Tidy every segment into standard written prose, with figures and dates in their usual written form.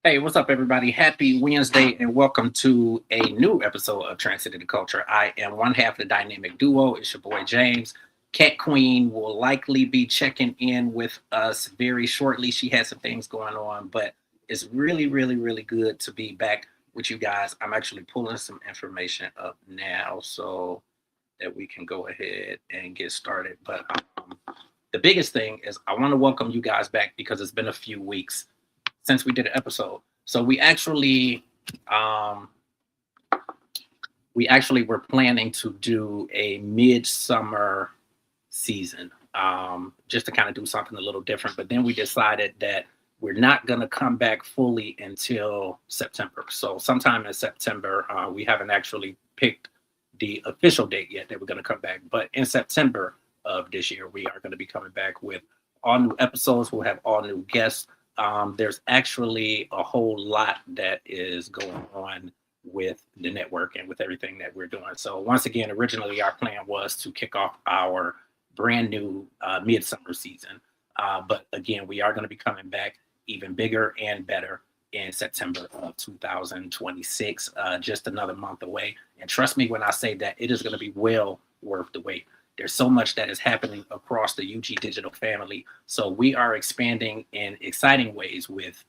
Hey, what's up, everybody? Happy Wednesday, and welcome to a new episode of Transcending the Culture. I am one half of the dynamic duo. It's your boy James. Cat Queen will likely be checking in with us very shortly. She has some things going on, but it's really good to be back with you guys. I'm actually pulling some information up now so that we can go ahead and get started. But the biggest thing is I want to welcome you guys back because it's been a few weeks since we did an episode. So um, we actually were planning to do a midsummer season, just to kind of do something a little different. But then we decided that we're not going to come back fully until September. So sometime in September, we haven't actually picked the official date yet that we're going to come back. But in September of this year, we are going to be coming back with all new episodes. We'll have all new guests. There's actually a whole lot that is going on with the network and with everything that we're doing. So once again, originally our plan was to kick off our brand new midsummer season. But again, we are going to be coming back even bigger and better in September of 2026, just another month away. And trust me when I say that it is going to be well worth the wait. There's so much that is happening across the UG Digital family. So we are expanding in exciting ways with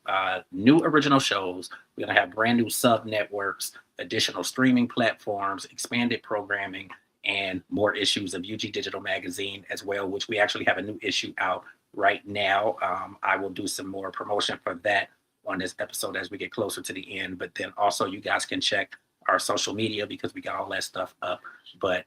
new original shows. We're going to have brand new sub networks, additional streaming platforms, expanded programming, and more issues of UG Digital Magazine as well, which we actually have a new issue out right now. I will do some more promotion for that on this episode as we get closer to the end. But then also, you guys can check our social media because we got all that stuff up. But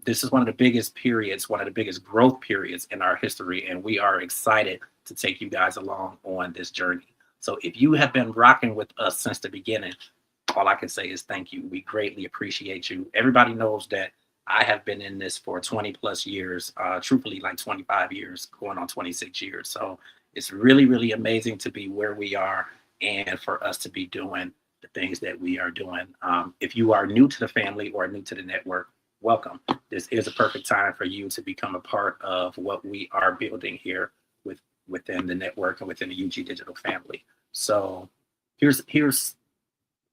this is one of the biggest periods, one of the biggest growth periods in our history, and we are excited to take you guys along on this journey. So if you have been rocking with us since the beginning, all I can say is thank you. We greatly appreciate you. Everybody knows that I have been in this for 20 plus years, truthfully, like 25 years, going on 26 years. So it's really amazing to be where we are and for us to be doing the things that we are doing. If you are new to the family or new to the network, welcome. This is a perfect time for you to become a part of what we are building here within the network and within the UG Digital family. So here's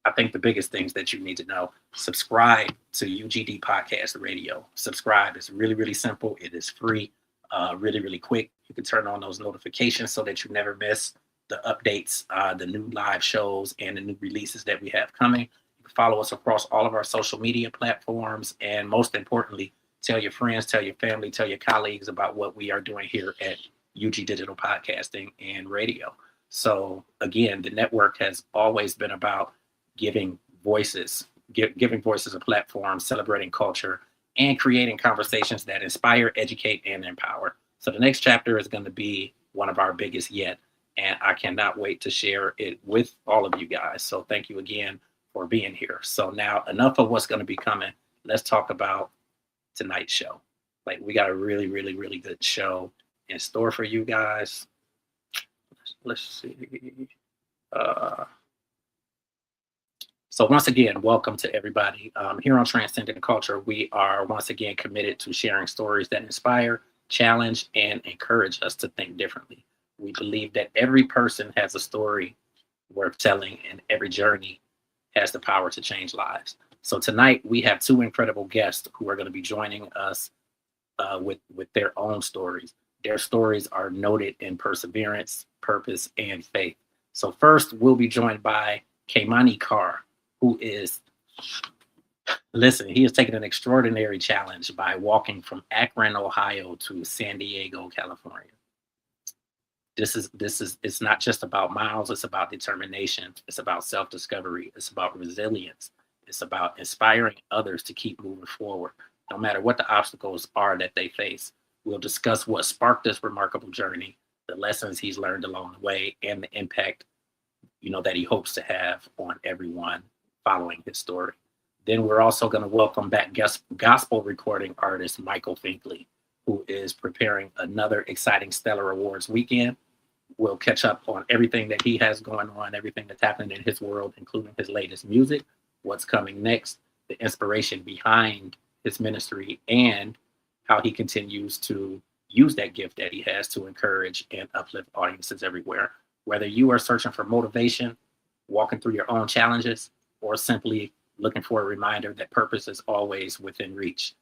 I think the biggest things that you need to know. Subscribe to UGD Podcast Radio. Subscribe. It's really simple. It is free, really quick. You can turn on those notifications so that you never miss the updates, the new live shows, and the new releases that we have coming. You can follow us across all of our social media platforms. And most importantly, tell your friends, tell your family, tell your colleagues about what we are doing here at UG Digital Podcasting and Radio. So again, the network has always been about giving giving voices a platform, celebrating culture, and creating conversations that inspire, educate, and empower. So the next chapter is going to be one of our biggest yet, and I cannot wait to share it with all of you guys. So thank you again for being here. So now enough of what's going to be coming. Let's talk about tonight's show. Like we got a really good show in store for you guys. Let's see. So once again, welcome to everybody. Here on Transcending Culture, we are once again committed to sharing stories that inspire, challenge, and encourage us to think differently. We believe that every person has a story worth telling, and every journey has the power to change lives. So tonight, we have two incredible guests who are going to be joining us with their own stories. Their stories are noted in perseverance, purpose, and faith. So first, we'll be joined by Kmani Carr, who is, listen, he has taken an extraordinary challenge by walking from Akron, Ohio to San Diego, California. It's not just about miles, it's about determination, it's about self-discovery, it's about resilience, it's about inspiring others to keep moving forward, no matter what the obstacles are that they face. We'll discuss what sparked this remarkable journey, the lessons he's learned along the way, and the impact, that he hopes to have on everyone following his story. Then we're also going to welcome back gospel recording artist Michael Finkley, who is preparing another exciting Stellar Awards weekend. We'll catch up on everything that he has going on, everything that's happening in his world, including his latest music, what's coming next, the inspiration behind his ministry, and how he continues to use that gift that he has to encourage and uplift audiences everywhere. Whether you are searching for motivation, walking through your own challenges, or simply looking for a reminder that purpose is always within reach,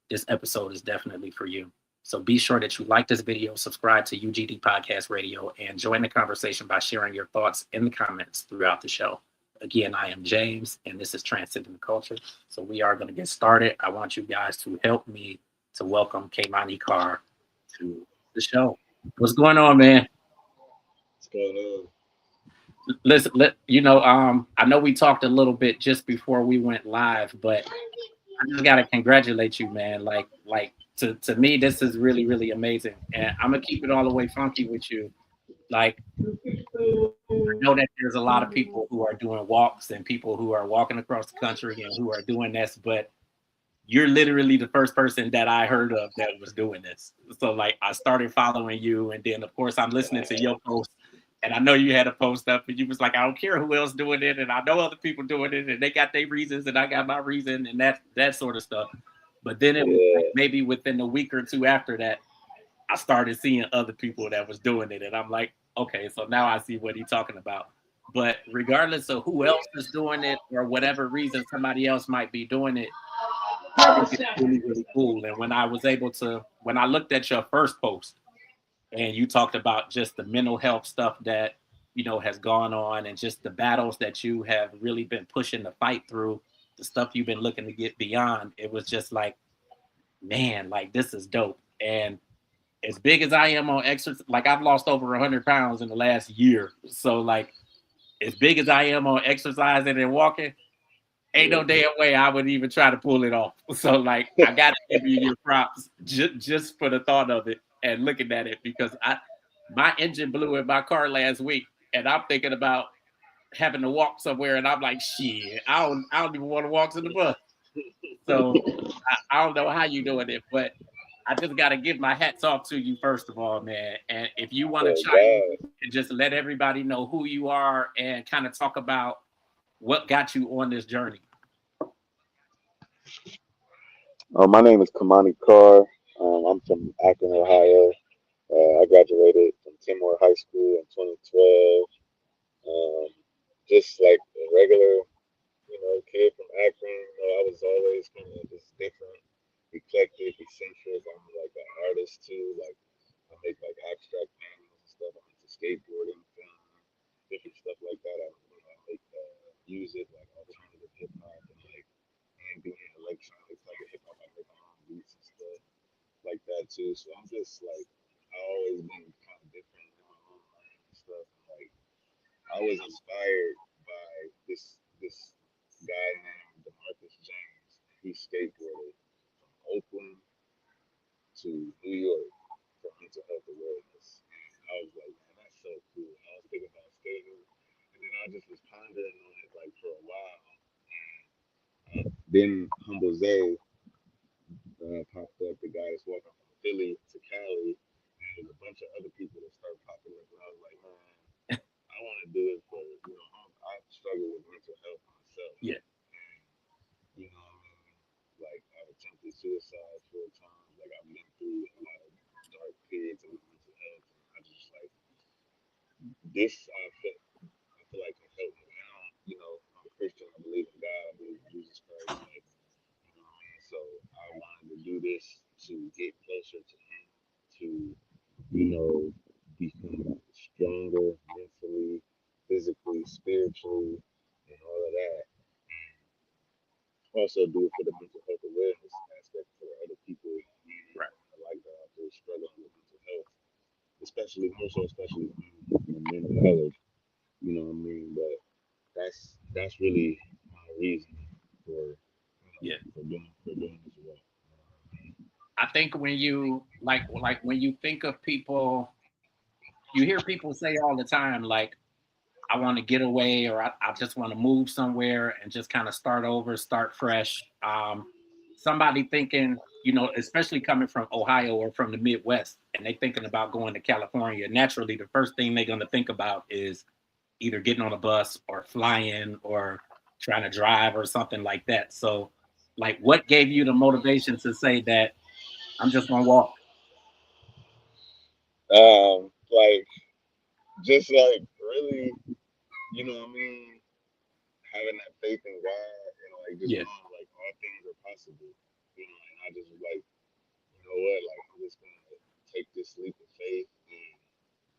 this episode is definitely for you. So be sure that you like this video, subscribe to UGD Podcast Radio, and join the conversation by sharing your thoughts in the comments throughout the show. Again, I am James, and this is Transcending the Culture. So we are going to get started. I want you guys to help me to welcome Kmani Carr to the show. What's going on, man? What's going on? Listen, I know we talked a little bit just before we went live, but I just gotta congratulate you, man. To me, this is really, really amazing. And I'm gonna keep it all the way funky with you. Like, I know that there's a lot of people who are doing walks and people who are walking across the country and who are doing this, but you're literally the first person that I heard of that was doing this. So like I started following you, and then of course I'm listening to your post. And I know you had a post up and you was like, I don't care who else doing it, and I know other people doing it, and they got their reasons and I got my reason, and that sort of stuff. But then it was like maybe within a week or two after that, I started seeing other people that was doing it. And I'm like, okay, so now I see what he's talking about. But regardless of who else is doing it or whatever reason somebody else might be doing it, I think it's really, really cool. And when I looked at your first post and you talked about just the mental health stuff that, has gone on and just the battles that you have really been pushing to fight through, the stuff you've been looking to get beyond, it was just like, man, like this is dope. And as big as I am on exercise, like I've lost over 100 pounds in the last year. So like as big as I am on exercising and walking, ain't no damn way I would even try to pull it off. So like I gotta give you your props just for the thought of it and looking at it, because my engine blew in my car last week and I'm thinking about having to walk somewhere, and I'm like, shit, I don't even want to walk to the bus. So I don't know how you doing it, but I just got to give my hats off to you, first of all, man. And if you want to chime in and just let everybody know who you are and kind of talk about what got you on this journey. My name is Kmani Carr. I'm from Akron, Ohio. I graduated from Kenmore High School in 2012. Just like a regular, kid from Akron. I was always kind of just different, eclectic, eccentric. I'm like an artist too. Like I make like abstract paintings and stuff. I'm into skateboarding, film, different stuff like that. I make music like alternative hip hop and like ambient electronics, like hip hop. I make my own beats and stuff like that too. So I'm just like I always been kind of different in my own lane and stuff. And, like I was inspired by this guy named DeMarcus James. He skateboarded from Oakland to New York for mental health awareness. And I was like, man, that's so cool. I was thinking about skating, and then I just was pondering on it like for a while. Then Humble Zay popped up, the guy that's walking from Philly to Cali, and there's a bunch of other people that started popping up, and I was like, man, I want to do it for I struggle with mental health myself. Yeah. And, I mean, like I've attempted suicide 4 times. Like I've been through a lot of dark periods of my mental health, and I just like this. I feel like can help me. And I'm a Christian. I believe in God. I believe in Jesus Christ. Like, what I mean? So I wanted to do this to get closer to Him, to become stronger mentally, physically, spiritually, and all of that. And also do it for the mental health awareness aspect for other people, Right. like that out there struggling with mental health, especially more so, especially men of color. You know what I mean? But that's really my reason for Yeah. for doing this work. I think when you like when you think of people, you hear people say all the time, like, I want to get away, or I just want to move somewhere and just kind of start over, start fresh. Somebody thinking, especially coming from Ohio or from the Midwest, and they thinking about going to California, naturally, the first thing they're going to think about is either getting on a bus or flying or trying to drive or something like that. So, like, what gave you the motivation to say that I'm just going to walk? Like just like really, you know what I mean, having that faith in God and like just Yeah, knowing like all things are possible, you know, and I just was like, you know what, like I'm just gonna take this leap of faith and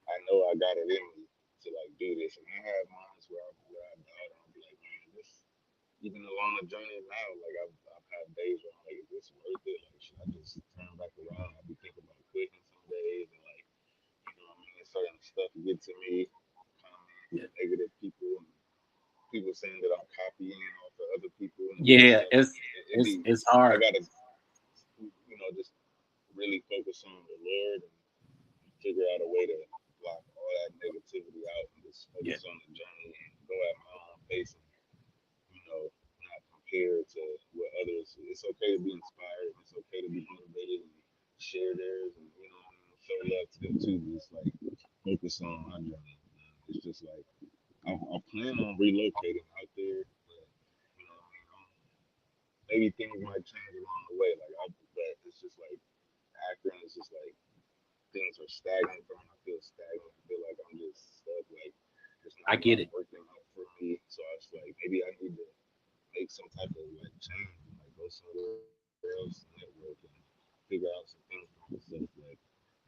I know I got it in me to like do this. And I have moments where I doubt and I'll be like, man, this even along the journey now, like I've had days where I'm like, is this worth it? Like should I just turn back around? I'll be thinking about quitting some days and like, you know what I mean, certain stuff get to me, comments yeah, and negative people and people saying that I'm copying off of other people and all that yeah. stuff. And It's it be it's I hard. gotta, you know, just really focus on the Lord and figure out a way to block all that negativity out and just Yeah, focus on the journey and go at my own pace and, you know, not compare to what others. It's okay to be inspired. It's okay to be motivated and share theirs and, you know, show love to them too. Just like focus on my journey. It's just like I plan on relocating out there, but you know, what I mean, maybe things might change along the way. But it's just like Akron is just like things are stagnant for me. I feel stagnant. I feel like I'm just stuck. Like there's I not a get lot it. working out for me. So I was like, maybe I need to make some type of like change, like go somewhere else, network, and figure out some things for myself. Like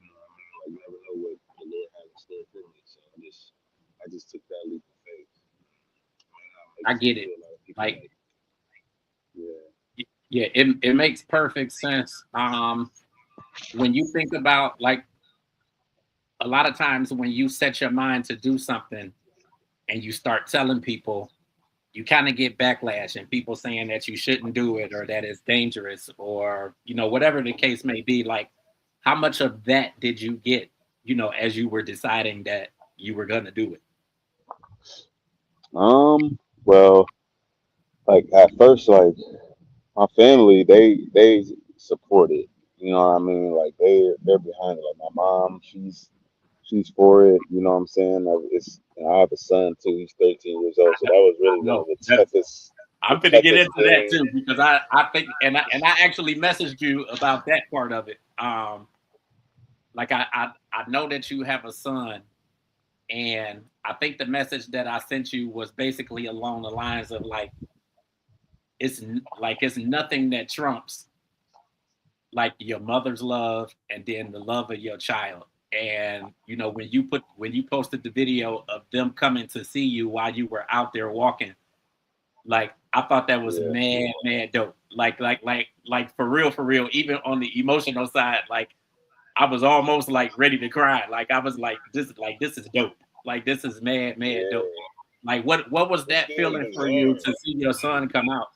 you know, what I mean, like you never know what the Lord has in store for me. So I just took that leap of faith. It may not make I sense get to it. a lot of people. Like, Like yeah, yeah, it makes perfect sense. When you think about like a lot of times when you set your mind to do something and you start telling people, you kind of get backlash and people saying that you shouldn't do it or that it's dangerous or whatever the case may be. Like, how much of that did you get, as you were deciding that you were gonna do it? well, like at first, like my family, they support it. You know what I mean? Like they're behind it. Like my mom, she's for it. You know what I'm saying? Like, it's I have a son too. He's 13 years old. So that was I really one of know that's the I'm gonna get toughest into that things. too because I think and I actually messaged you about that part of it. Like I know that you have a son, and I think the message that I sent you was basically along the lines of like it's nothing that trumps like your mother's love and then the love of your child. And when you posted the video of them coming to see you while you were out there walking, like I thought that was Yeah, mad dope. Like for real, even on the emotional side, like I was almost like ready to cry. Like I was like this is dope. Like this is mad dope. yeah. Like what was It that feels feeling for you bizarre. to see your son come out?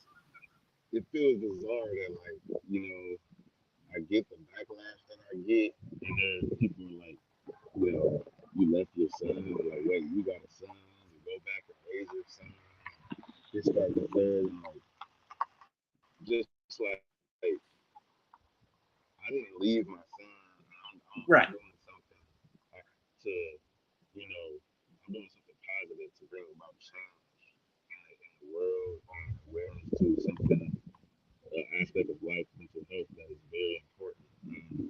It feels bizarre that like I get the backlash that I get, and then people are like, well, you left your son, or like, wait, you got a son, you go back and raise your son, this, that, the third, and like, just like, I didn't leave my son. I'm doing Right. something to, you know, I'm doing something positive to bring about change in the world and awareness to something, an aspect of life, mental health that is very important. And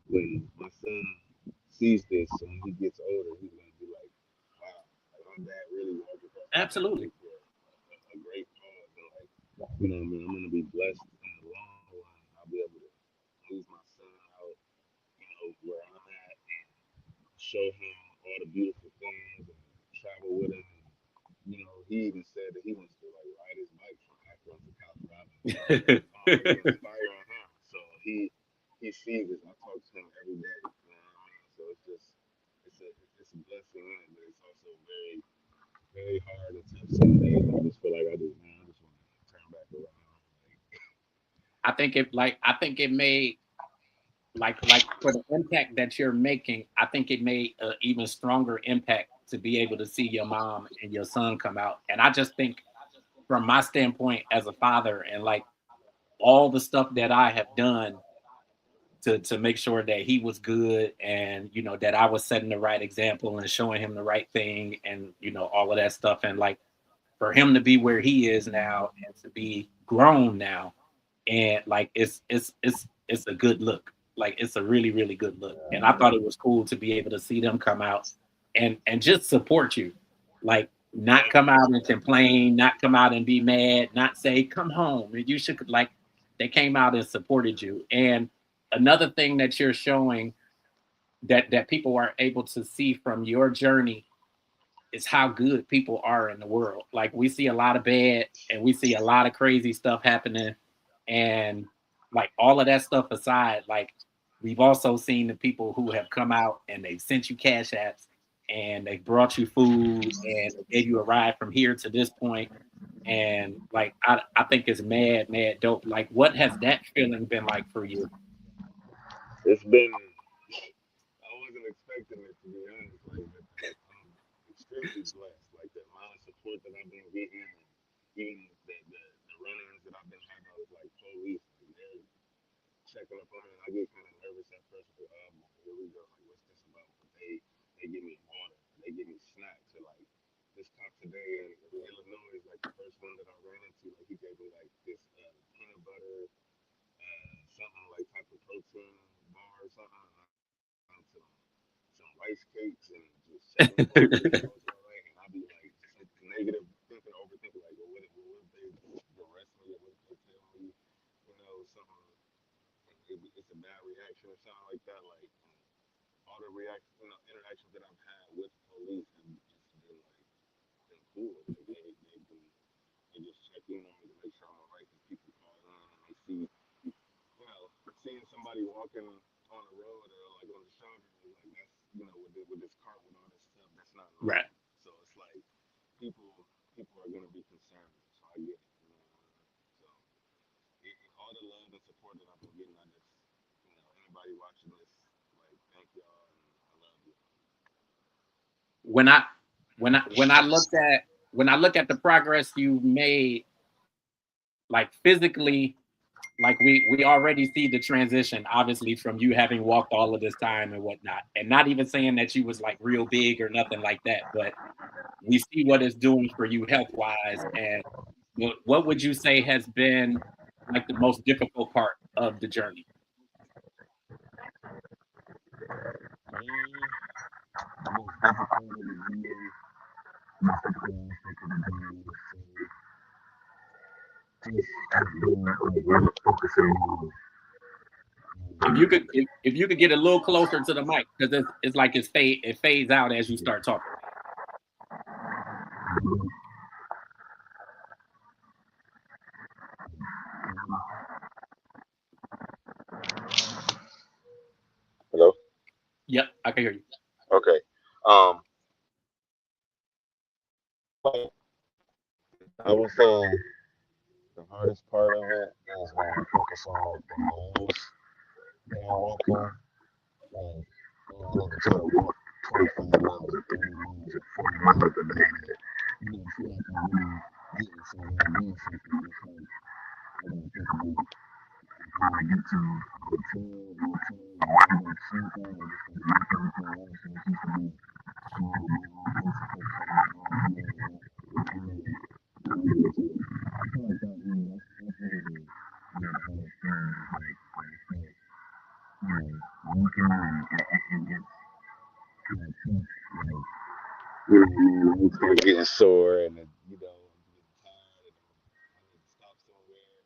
when my son sees this, and when he gets older, he's gonna be like, "Wow, like my dad really walked across the Absolutely. country for a great cause." And like, you know, what I mean, I'm gonna be blessed in the long run. I'll be able to move my son out, where I'm at, show him all the beautiful things, and travel with him. And, he even said that he wants to like ride his bike from Akron to Colorado. So I'm already inspiring him. So he sees this. I talk to him every day. You know what I mean? So it's a blessing in it, but it's also very hard and tough some days. I just feel like I just want to turn back around. Like, I think it made like for the impact that you're making, I think it made an even stronger impact to be able to see your mom and your son come out. And I just think from my standpoint as a father and like all the stuff that I have done to make sure that he was good and that I was setting the right example and showing him the right thing and all of that stuff and like for him to be where he is now and to be grown now and like it's a good look. Like it's a really good look. And I thought it was cool to be able to see them come out and just support you. Like not Yeah. come out and complain, not come out and be mad, not say come home. And you should like they came out and supported you. And another thing that you're showing that people are able to see from your journey is how good people are in the world. Like we see a lot of bad and we see a lot of crazy stuff happening. And like all of that stuff aside, like we've also seen the people who have come out and they've sent you cash apps and they brought you food and they gave you a ride from here to this point. And like I think it's mad dope. Like what has that feeling been like for you? It's been. I wasn't expecting it to be honest. Like, but I'm extremely blessed. Like the amount of support that I've been getting, and even the run-ins that I've been having with like police, like they're checking up on me, and I get kind of nervous at first. But here we go. Like, what's this about? But they give me water, they give me snacks. So like this cop today in Illinois is like the first one that I ran into. Like he gave me like this peanut butter something like type of protein bar or something, and I got some rice cakes and just checking up on me, making sure I was all right. And I be like just negative thinking, overthinking, like, well, what if they arrest me or what if they tell me, something, and it's a bad reaction or something like that. Like all the reaction, interactions that I've had with police have just been cool. Like they just check in on me to make sure I'm alright. Because people call in and they see seeing somebody walking on the road or like on the shoulder, like that's with this cart with all this stuff, that's not Right. normal. So it's like people are gonna be concerned. So I get it. So all the love and support that I've been getting, I just anybody watching this, like thank y'all and I love you. when I when I looked at when I look at the progress you made, like physically, like we already see the transition, obviously, from you having walked all of this time and whatnot, and not even saying that you was like real big or nothing like that, but we see what it's doing for you health wise. And what would you say has been like the most difficult part of the journey? The most difficult of the year, most difficult aspect of the journey was just being really focusing on If you could get a little closer to the mic because it's like it fades out as you start talking. hello. Yep, I can hear you. Okay. Um, I was saying the hardest part of it is when you focus on like the goals that you're walking. Like, you try to walk 25 miles or 30 miles or 40 miles a day. That, feel like I'm really getting somewhere, doing something. It's like I gotta think about how I get to a hotel, motel, or maybe like something, or just like make everything else. And it's just about slow down, focus on here and that. I feel like that really, that's really the hardest thing is like I said, working and get kind of tough, like, you start getting sore and, I'm getting tired and I need to stop somewhere.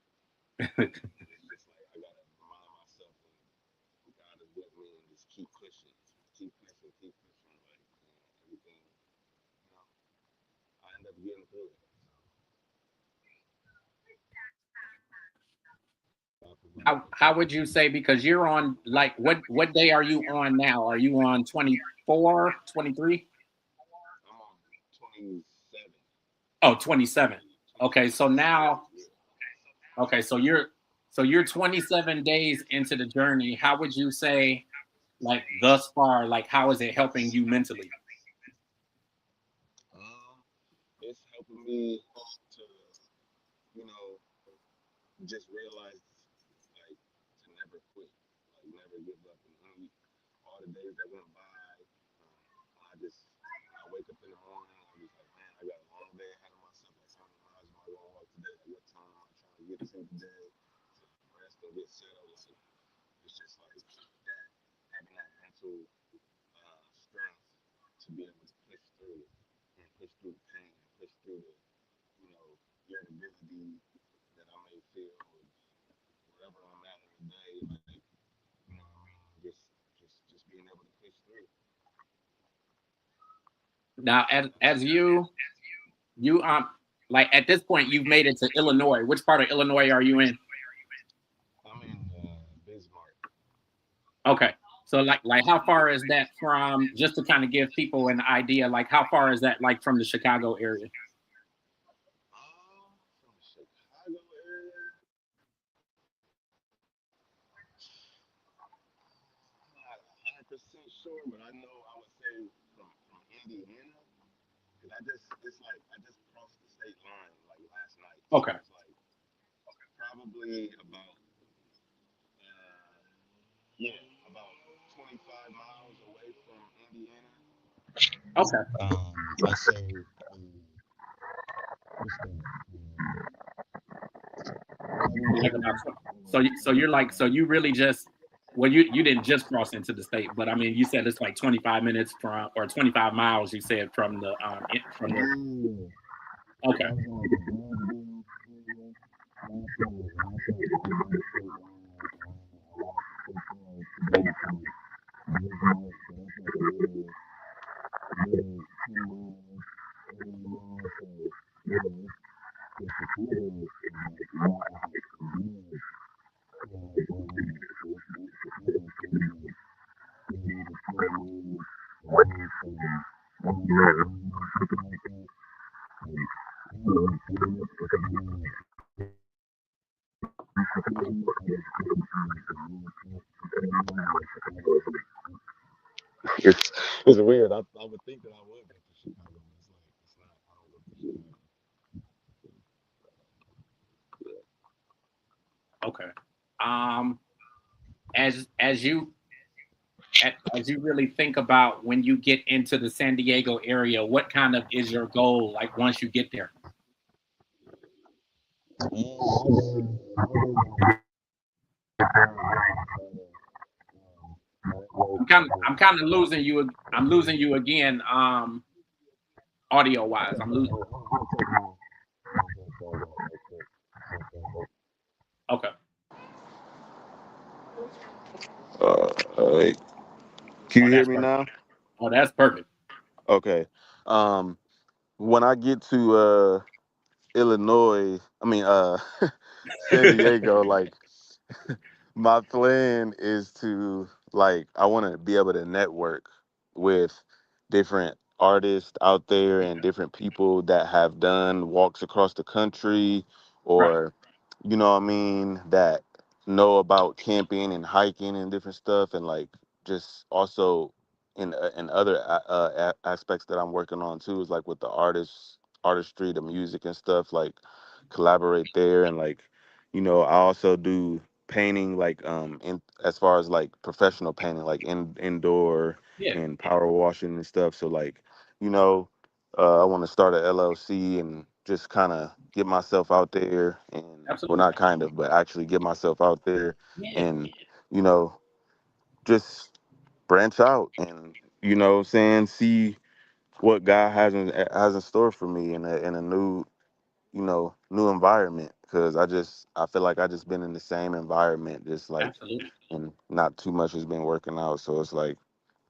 And it's just like, I got to remind myself that God is with me and just keep pushing, keep pushing, keep pushing. Like, everything, you know, I end up getting through it. So, God provides for How me. would you say, because you're on like what day are you on now? Are you on 24, 23? I'm on 27, Oh, 27. Okay, so 27 now days. Yeah. okay, so you're 27 days into the journey. How would you say like thus far, like how is it helping you mentally? It's helping me to, you know, just realize like to never quit, like never give up. And all the days that went by, when I wake up in the morning, I'm just like, man, I got a long day ahead of myself. Like, how many miles am I going to walk today? Like, what time am I trying to get to today to rest and get settled? Like, it's just like that, having that mental strength to be able energy that I may feel with wherever I'm at in the day, like, you know what I mean, just being able to push through. Now, as you like at this point you've made it to Illinois. Which part of Illinois are you in? I'm in Bismarck. Okay. So like how far is that from, just to kind of give people an idea, like how far is that like from the Chicago area? From the Chicago area, I'm not 100% sure, but I know I would say from Indiana, because it's like I just crossed the state line like last night, so Okay. it's like probably about yeah, about 25 miles away from Indiana. Okay. I say, what's that? Like about Covington. so you're like, so you really just, well, you didn't just cross into the state, but I mean you said it's like 25 minutes from, or 25 miles you said from the from the, Yeah. So okay. I was on like the Gainesville freeway. Last night was awesome. I was on the state line, like I walked so far to go to Bismarck. So that's like a little 10 miles, 11 miles. So yeah, it's the foothills and like mountains, like big, like where I'm at. So it's probably like 30 to 40 minutes away from Illinois, something like that. Like, yeah, like 30 minutes, if I'm in like Chicago, I just go to like the northwest Chicago, but Chicago is like it's weird. I would think that I would go to Chicago, but it's like it's not. I don't go to Chicago. Okay. Um as you as you really think about when you get into the San Diego area, what kind of is your goal like once you get there? I'm kind of losing you. I'm losing you again. Audio wise, I'm losing. Okay, Uh, can oh you hear that's me perfect. now? Oh that's perfect. Okay. Um, when I get to Illinois, I mean San Diego, like my plan is to like I want to be able to network with different artists out there and Okay, different people that have done walks across the country right. or you know what I mean that know about camping and hiking and different stuff and like just also in other aspects that I'm working on too is like with the artistry, the music and stuff, like collaborate there and like I also do painting like in as far as like professional painting like indoor Yeah, and power washing and stuff, so like you know I want to start a LLC and just kind of get myself out there and well absolutely. not kind of but actually get myself out there Yeah, and you know just branch out and what I'm saying see what God has in store for me in a new new environment because I feel like I just been in the same environment just like absolutely. and not too much has been working out, so it's like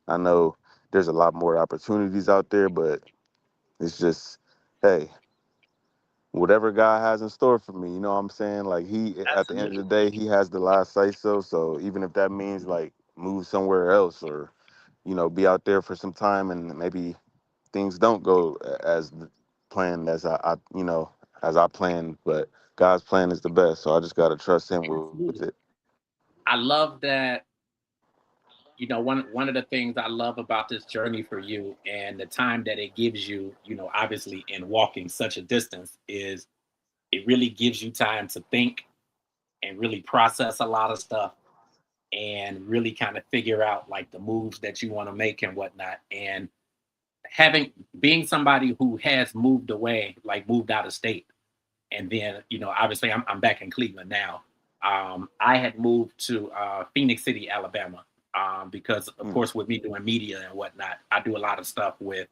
I know there's a lot more opportunities out there, but it's just hey, whatever God has in store for me, you know what I'm saying, like he at the end of the Absolutely. day he has the last say so even if that means like move somewhere else or be out there for some time and maybe things don't go as planned as I planned, but God's plan is the best, so I just gotta trust Him with it. Absolutely. I love that. One of the things I love about this journey for you and the time that it gives you, obviously in walking such a distance, is it really gives you time to think and really process a lot of stuff and really kind of figure out like the moves that you want to make and whatnot. And having being somebody who has moved away, like moved out of state, and then obviously I'm back in Cleveland now. I had moved to Phoenix City, Alabama, because of Mm, course with me doing media and whatnot, I do a lot of stuff with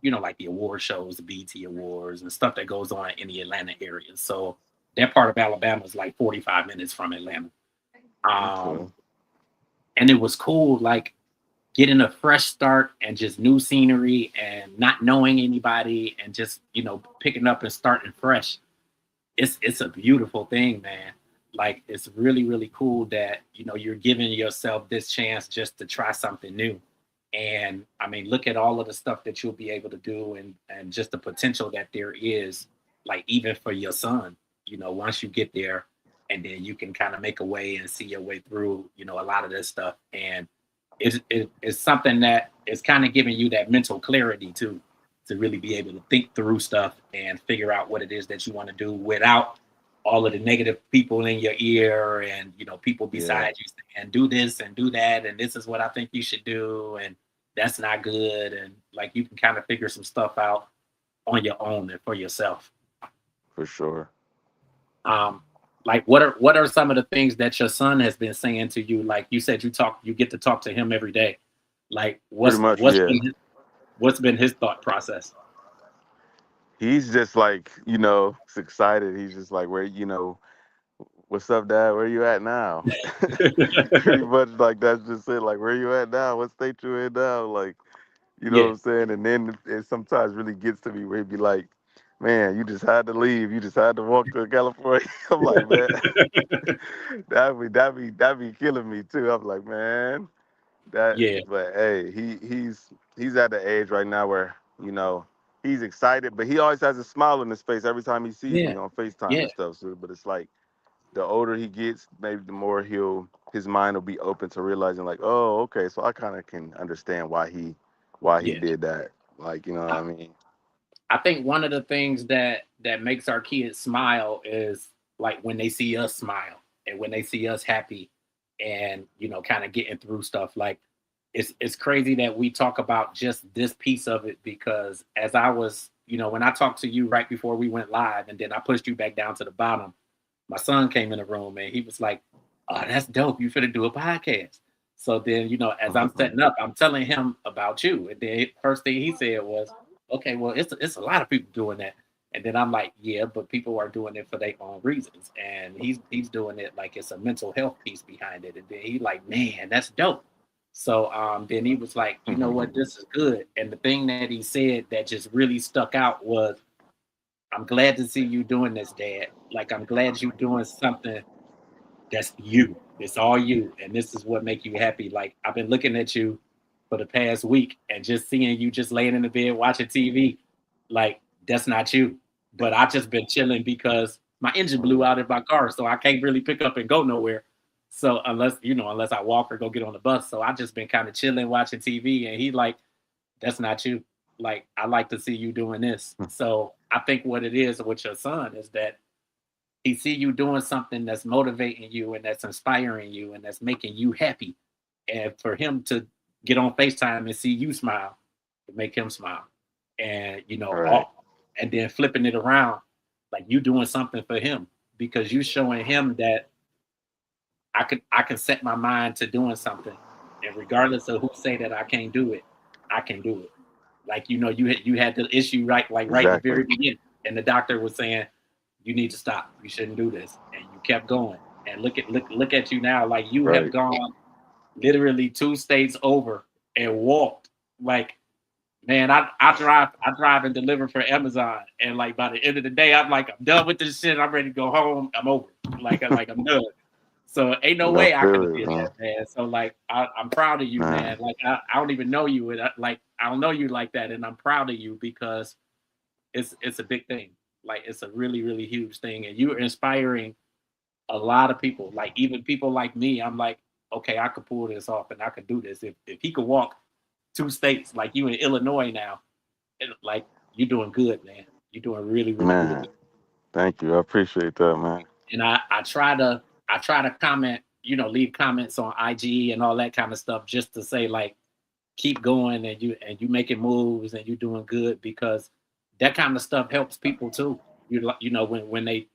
like the award shows, the BT Awards and stuff that goes on in the Atlanta area. So that part of Alabama is like 45 minutes from Atlanta. Um, Okay. and it was cool, like getting a fresh start and just new scenery and not knowing anybody and just, picking up and starting fresh. It's a beautiful thing, man. Like it's really, really cool that, you're giving yourself this chance just to try something new. And I mean, look at all of the stuff that you'll be able to do and just the potential that there is, like even for your son, once you get there and then you can kind of make a way and see your way through, a lot of this stuff. And it's something that is kind of giving you that mental clarity too, to really be able to think through stuff and figure out what it is that you want to do without all of the negative people in your ear and people Yeah, beside you saying do this and do that and this is what I think you should do and that's not good, and like you can kind of figure some stuff out on your own and for yourself. for sure. um like what are some of the things that your son has been saying to you? Like you said, you get to talk to him every day. Like Pretty much, yeah. what's been his thought process? He's just like, he's excited. He's just like, what's up, Dad? Where you at now? Pretty much like that's just it. Like, where you at now? What state you in now? Like, you know what Yeah, I'm saying? And then it sometimes really gets to me where he'd be like, man, you just had to leave. You just had to walk to California. I'm like, man, that'd be killing me too. I'm like, man, yeah, but hey, he's at the age right now where, he's excited, but he always has a smile on his face every time he sees yeah, me on FaceTime yeah, and stuff. So, but it's like the older he gets, maybe the more his mind will be open to realizing like, oh, okay, so I kind of can understand why he yeah. did that. Like, you know what I mean? I think one of the things that makes our kids smile is like when they see us smile and when they see us happy and kind of getting through stuff. Like it's crazy that we talk about just this piece of it because as I was, when I talked to you right before we went live and then I pushed you back down to the bottom, my son came in the room and he was like, "Oh, that's dope. You finna do a podcast." So then, as I'm setting up, I'm telling him about you. And then first thing he said was, "Okay, well, it's a lot of people doing that." And then I'm like, "Yeah, but people are doing it for their own reasons." And he's doing it like it's a mental health piece behind it. And then he like, "Man, that's dope." So then he was like, "You know what? This is good." And the thing that he said that just really stuck out was, "I'm glad to see you doing this, Dad. Like I'm glad you're doing something that's you. It's all you, and this is what make you happy." Like I've been looking at you for the past week and just seeing you just laying in the bed watching TV. Like that's not you. But I just been chilling because my engine blew out in my car, so I can't really pick up and go nowhere. So unless I walk or go get on the bus, so I just been kind of chilling watching TV. And he like, that's not you. Like I like to see you doing this. So I think what it is with your son is that he see you doing something that's motivating you and that's inspiring you and that's making you happy. And for him to get on FaceTime and see you smile, to make him smile. And Right. and then flipping it around, like you doing something for him because you showing him that I can set my mind to doing something. And regardless of who say that I can't do it, I can do it. Like you had the issue right in the Exactly. very beginning, and the doctor was saying you need to stop. You shouldn't do this, and you kept going. And look at you now. Like you have Right. gone literally 2 states over and walked. Like man, I drive and deliver for Amazon, and like by the end of the day, I'm like I'm done with this shit. I'm ready to go home. I'm over. Like I'm done. So ain't no I way I could feel have it, did man. that, man. So like I'm proud of you, Man. man. Like I don't even know you, and I don't know you like that, and I'm proud of you because it's a big thing. Like it's a really really huge thing, and you're inspiring a lot of people. Like even people like me, I'm like, okay, I could pull this off, and I could do this. If he could walk 2 states, like you in Illinois now, and like you're doing good, man. You're doing really really really Man. good. Thank you. I appreciate that, man. And I try to comment, leave comments on IG and all that kind of stuff just to say like keep going and you making moves and you doing good because that kind of stuff helps people too. When they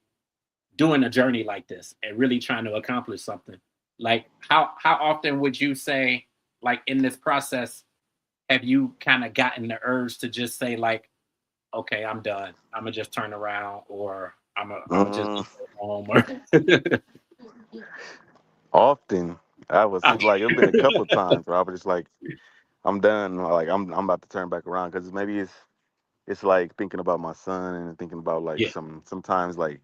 doing a journey like this and really trying to accomplish something. Like how often would you say like in this process have you kind of gotten the urge to just say like, okay, I'm done. I'm gonna just turn around, or I'm gonna just Mm, go home, or often, I was like, it's been a couple times where I was just like, I'm done. Like I'm about to turn back around because maybe it's like thinking about my son and thinking about like yeah, sometimes like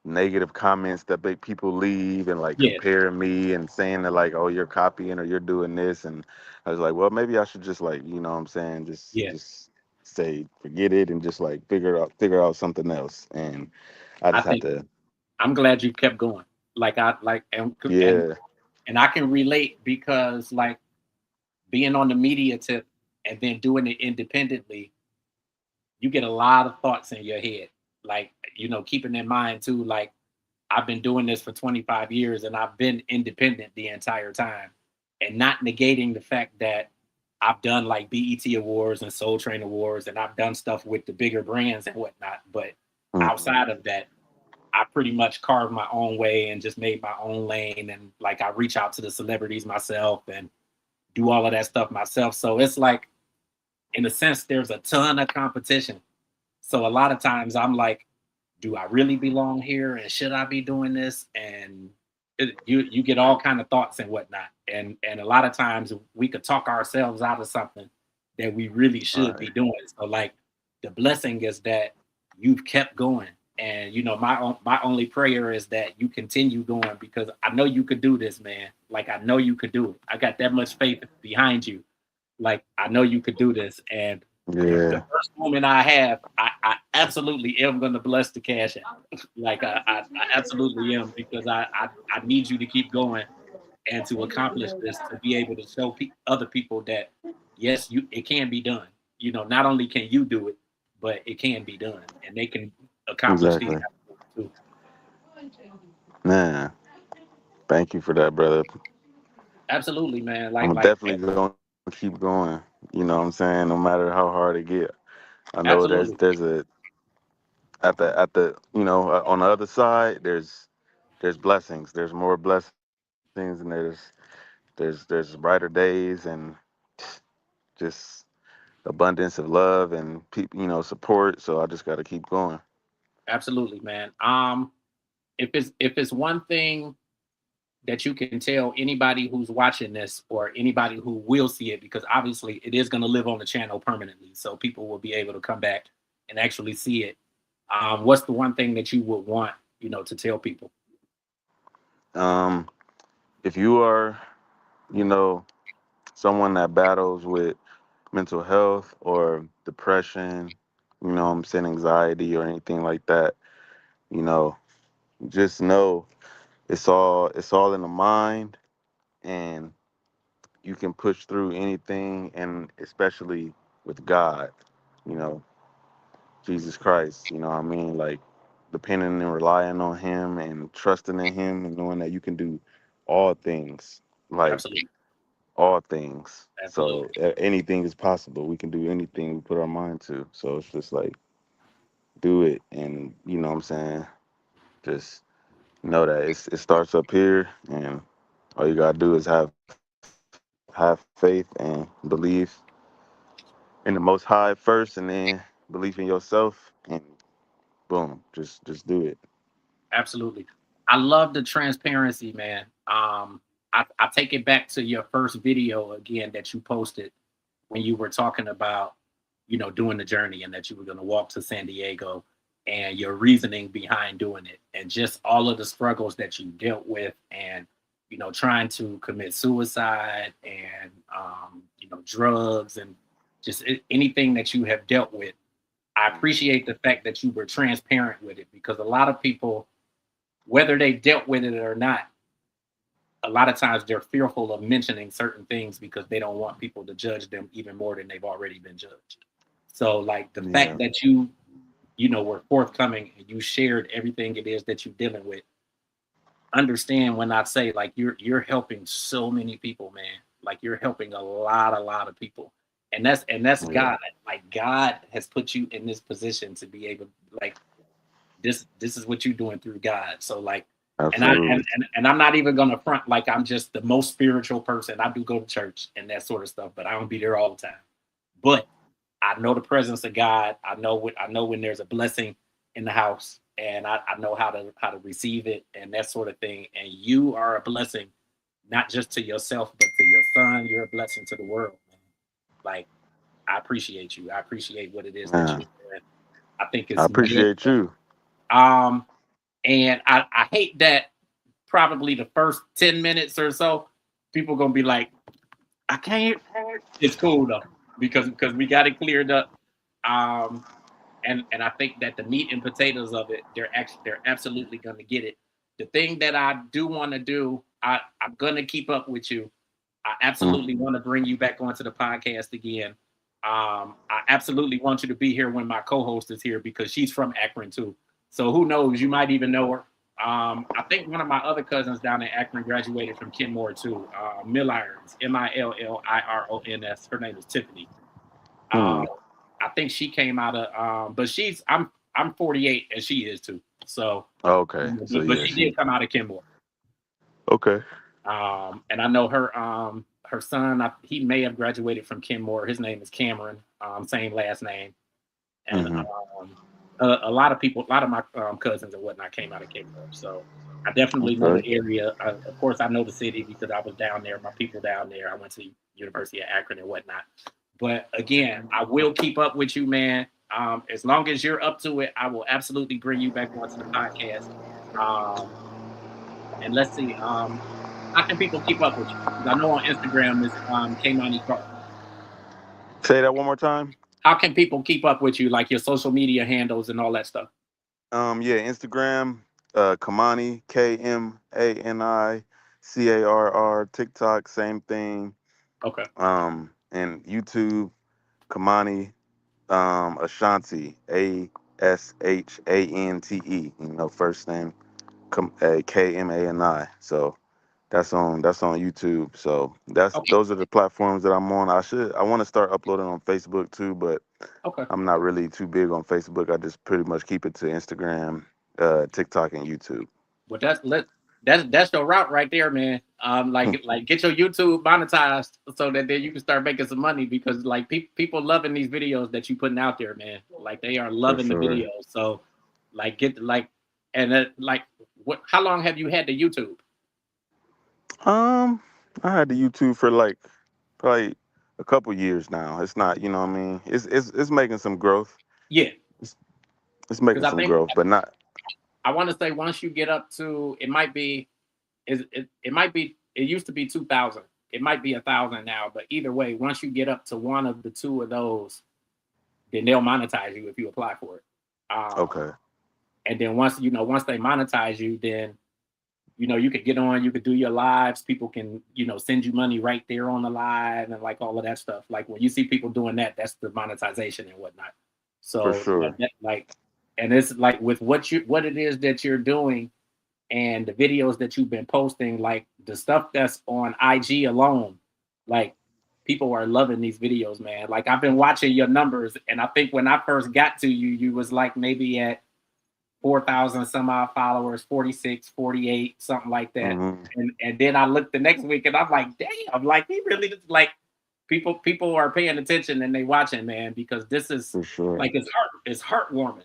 negative comments that people leave and like yeah, comparing me and saying that like, oh, you're copying or you're doing this. And I was like, well, maybe I should just like, you know what I'm saying, yeah. just say forget it and just like figure out something else. And I I just had think to, I'm glad you kept going. Like I like yeah, and I can relate because like being on the media tip and then doing it independently, you get a lot of thoughts in your head. Like, keeping in mind too, like I've been doing this for 25 years and I've been independent the entire time. And not negating the fact that I've done like BET Awards and Soul Train Awards and I've done stuff with the bigger brands and whatnot. But mhm, outside of that, I pretty much carved my own way and just made my own lane. And like I reach out to the celebrities myself and do all of that stuff myself. So it's like, in a sense, there's a ton of competition. So a lot of times I'm like, do I really belong here? And should I be doing this? And you get all kind of thoughts and whatnot. And a lot of times we could talk ourselves out of something that we really should right, be doing. So like the blessing is that you've kept going. And my only prayer is that you continue going because I know you could do this, man. Like I know you could do it. I got that much faith behind you. Like I know you could do this. And the yeah, first moment I have, I absolutely am going to bless the cash app. Like I absolutely am because I need you to keep going and to accomplish this to be able to show other people that yes, it can be done. Not only can you do it, but it can be done, and they can accomplish these exactly, type of things too. man. Thank you for that, brother. Absolutely, man. I'm definitely gonna keep going. You know what I'm saying? No matter how hard it get. I know there's absolutely, a at the on the other side there's blessings. There's more blessings and there's brighter days and just abundance of love and people support. So I just got to keep going. absolutely, man. If it's one thing that you can tell anybody who's watching this or anybody who will see it, because obviously it is going to live on the channel permanently, so people will be able to come back and actually see it. What's the one thing that you would want to tell people? Um, if you are you know someone that battles with mental health or depression, I'm saying anxiety or anything like that, you know, just know it's all in the mind, and you can push through anything, and especially with God, you know, Jesus Christ, you know what I mean? Like depending and relying on him and trusting in him and knowing that you can do all things, like Absolutely, all things. So absolutely, anything is possible. We can do anything we put our mind to. So it's just like do it, and you know what I'm saying? Just know that it starts up here, and all you gotta do is have faith and believe in the Most High first, and then believe in yourself, and boom, just do it. absolutely. I love the transparency, man. I take it back to your first video again that you posted when you were talking about, doing the journey and that you were going to walk to San Diego and your reasoning behind doing it and just all of the struggles that you dealt with and, trying to commit suicide and, drugs and just anything that you have dealt with. I appreciate the fact that you were transparent with it because a lot of people, whether they dealt with it or not, a lot of times they're fearful of mentioning certain things because they don't want people to judge them even more than they've already been judged. So like the fact Yeah, that you were forthcoming and you shared everything it is that you're dealing with, understand when I say like you're helping so many people, man. Like you're helping a lot of people. And that's yeah, God. Like God has put you in this position to be able, like, this is what you're doing through God. So like, and I absolutely. and I'm not even gonna front like I'm just the most spiritual person. I do go to church and that sort of stuff, but I don't be there all the time. but I know the presence of God. I know when there's a blessing in the house, and I know how to receive it and that sort of thing. And you are a blessing, not just to yourself, but to your son. You're a blessing to the world, man. Like I appreciate you. I appreciate what it is that you're Man, doing. I think I it's man. appreciate you. Um, and I hate that probably the first 10 minutes or so, people gonna be like, I can't. It's cool though because we got it cleared up. Um, and I think that the meat and potatoes of it, they're absolutely gonna get it. The thing that I do want to do, I'm gonna keep up with you. I absolutely Mm. want to bring you back onto the podcast again. I absolutely want you to be here when my co-host is here because she's from Akron too. So who knows? You might even know her. I think one of my other cousins down in Akron graduated from Kenmore too. Millirons, Millirons. Her name is Tiffany. Um, Hmm. I think she came out of, but I'm 48 and she is too. So, Okay. So but yeah, she did she come out of Kenmore. okay. And I know her son. He may have graduated from Kenmore. His name is Cameron. Same last name. And Hmm. a lot of people, a lot of my cousins and whatnot came out of Kenmore. So I definitely know the Okay. area. Of course, I know the city because I was down there. My people down there. I went to University of Akron and whatnot. But again, I will keep up with you, man. As long as you're up to it, I will absolutely bring you back onto the podcast. Um, and let's see. How can people keep up with you? Because I know on Instagram is Kmani Carr. Say that one more time. How can people keep up with you, like your social media handles and all that stuff? Yeah, Instagram, Kamani, KMANI CARR, TikTok, same thing. Okay. And YouTube, Kamani, Ashanti, ASHANTE. First name KMANI. So that's on YouTube. So Okay. those are the platforms that I'm on. I want to start uploading on Facebook too, but Okay. I'm not really too big on Facebook. I just pretty much keep it to Instagram, TikTok, and YouTube. Well, that's your route right there, man. Like get your YouTube monetized so that then you can start making some money because like people loving these videos that you putting out there, man. Like they are For loving the sure. videos. So like get like and like what? How long have you had the YouTube? I had the YouTube for like probably a couple years now. It's not, you know what I mean. It's making some growth. Yeah, It's, it's making because I some think growth, but not I want to say once you get up to it might be it might be it used to be 2,000. It might be 1,000 now, but either way, once you get up to one of the two of those, then they'll monetize you if you apply for it. okay. And then once they monetize you, then you could get on, you could do your lives. People can send you money right there on the live and like all of that stuff. Like when you see people doing that, that's the monetization and whatnot. For So sure. like, and it's like with what it is that you're doing and the videos that you've been posting, like the stuff that's on IG alone, like people are loving these videos, man. Like I've been watching your numbers, and I think when I first got to you, you was like maybe at 4,000 some odd followers, 46, 48, something like that. Hmm. And then I looked the next week and I'm like, damn, like he really like people are paying attention and they watching, man, because this is For sure. like it's heartwarming.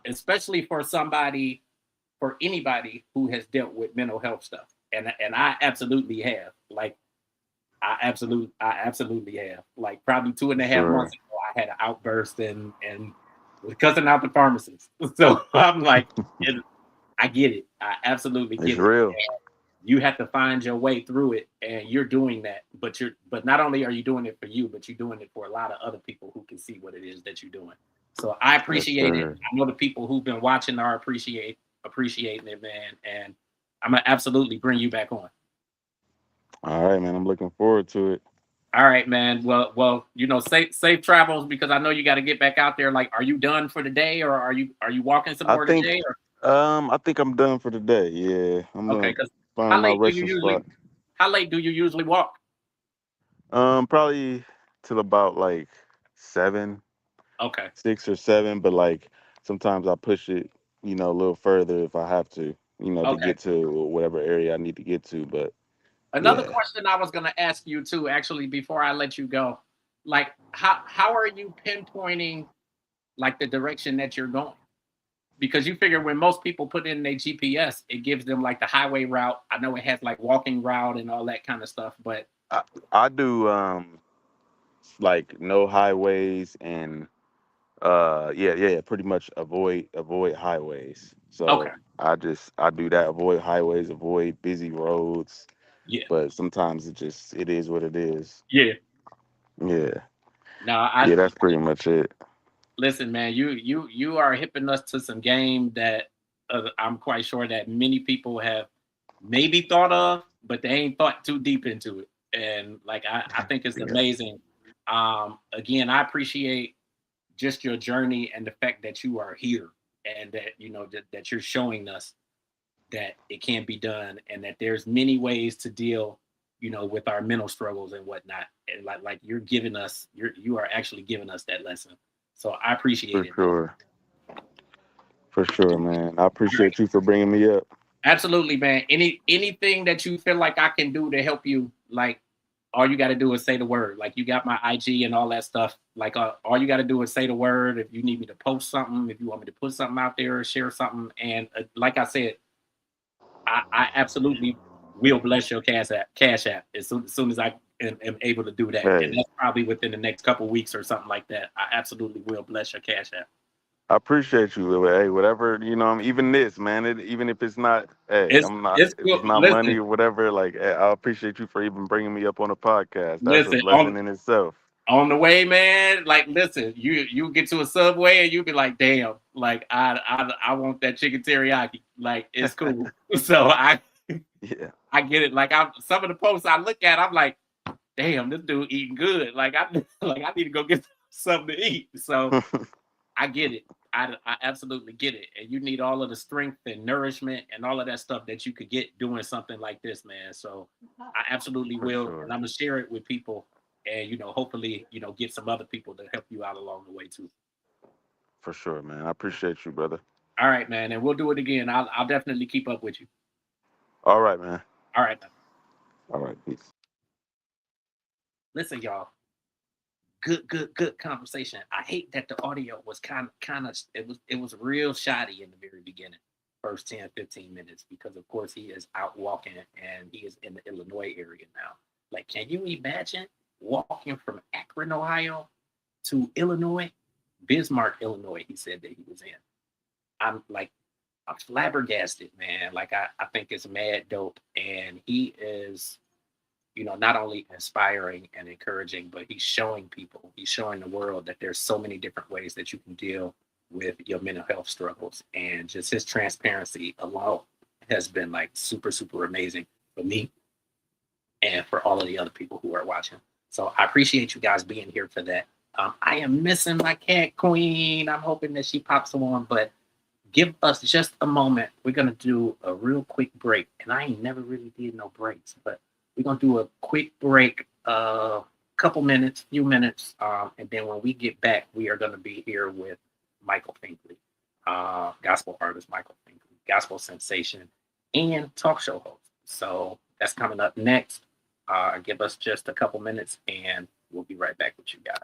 Especially for anybody who has dealt with mental health stuff. And I absolutely have. Like I absolutely have. Like probably two and For a half sure. months ago, I had an outburst and was cussing out the pharmacist. So I'm like, I get it. I absolutely It's get it. real. You have to find your way through it, and you're doing that. But not only are you doing it for you, but you're doing it for a lot of other people who can see what it is that you're doing. So I Yes, appreciate it. sir. I know the people who've been watching are appreciating it, man. And I'm gonna absolutely bring you back on. All right, man. I'm looking forward to it. All right, man. Well, safe travels because I know you got to get back out there. Like, are you done for the day, or are you walking some I more think today? Or I think I'm done for the day. Yeah, I'm okay, gonna because find how my late do you resting spot. usually how late do you usually walk? Probably till about like 7, Okay, 6 or 7, but like sometimes I push it, a little further if I have to, to okay. get to whatever area I need to get to. But Another yeah. question I was going to ask you too, actually, before I let you go. like how are you pinpointing like the direction that you're going? Because you figure when most people put in their GPS, it gives them like the highway route. I know it has like walking route and all that kind of stuff, but I, I do like no highways and yeah, pretty much avoid highways. okay, So I do that, avoid highways, avoid busy roads. yeah, But sometimes it is what it is. yeah. Yeah. No, Yeah, that's pretty much it. listen, man. You are hipping us to some game that I'm quite sure that many people have maybe thought of, but they ain't thought too deep into it. And like I think it's Yeah, amazing. Again, I appreciate just your journey and the fact that you are here and that that you're showing us that it can be done and that there's many ways to deal with our mental struggles and whatnot, and like you are actually giving us that lesson, so I appreciate for it, man. sure. For sure, man. I All right. appreciate you for bringing me up. Absolutely, man. Anything that you feel like I can do to help you, like all you got to do is say the word. Like you got my IG and all that stuff. Like all you got to do is say the word. If you need me to post something, if you want me to put something out there or share something, and like I said, I absolutely will bless your cash app as soon as I am able to do that, and Hey, that's probably within the next couple weeks or something like that. I absolutely will bless your cash app. I appreciate you. Hey, whatever, even this, man. Even if it's not, hey, It's I'm not, it's if cool. it's not money Listen, or whatever, like, hey, I appreciate you for even bringing me up on a podcast. That's a listen blessing in itself. on the way, man. Like, listen, you get to a Subway and you be like, damn, like I want that chicken teriyaki. Like, it's cool. So Yeah. I get it. Like some of the posts I look at, I'm like, damn, this dude eating good. Like like I need to go get something to eat. So I get it. I absolutely get it. And you need all of the strength and nourishment and all of that stuff that you could get doing something like this, man. So I absolutely For will. sure. And I'm gonna share it with people and hopefully, get some other people to help you out along the way too. For sure, man. I appreciate you, brother. All right, man. And we'll do it again. I'll definitely keep up with you. All right, man. All right. All right, peace. Listen, y'all. Good conversation. I hate that the audio was kind of it was real shoddy in the very beginning, first 10, 15 minutes, because of course he is out walking and he is in the Illinois area now. Like, can you imagine walking from Akron, Ohio to Illinois? Bismarck, Illinois, he said that he was in. I'm flabbergasted, man. Like I think it's mad dope. And he is not only inspiring and encouraging, but he's showing the world that there's so many different ways that you can deal with your mental health struggles. And just his transparency alone has been like super, super amazing for me and for all of the other people who are watching. So I appreciate you guys being here for that. I am missing my cat queen. I'm hoping that she pops on, but give us just a moment. We're gonna do a real quick break, and I ain't never really did no breaks, but we're gonna do a quick break, couple minutes, few minutes, and then when we get back, we are gonna be here with Michael Finkley, gospel artist Michael Finkley, gospel sensation, and talk show host. So that's coming up next. Give us just a couple minutes, and we'll be right back with you guys.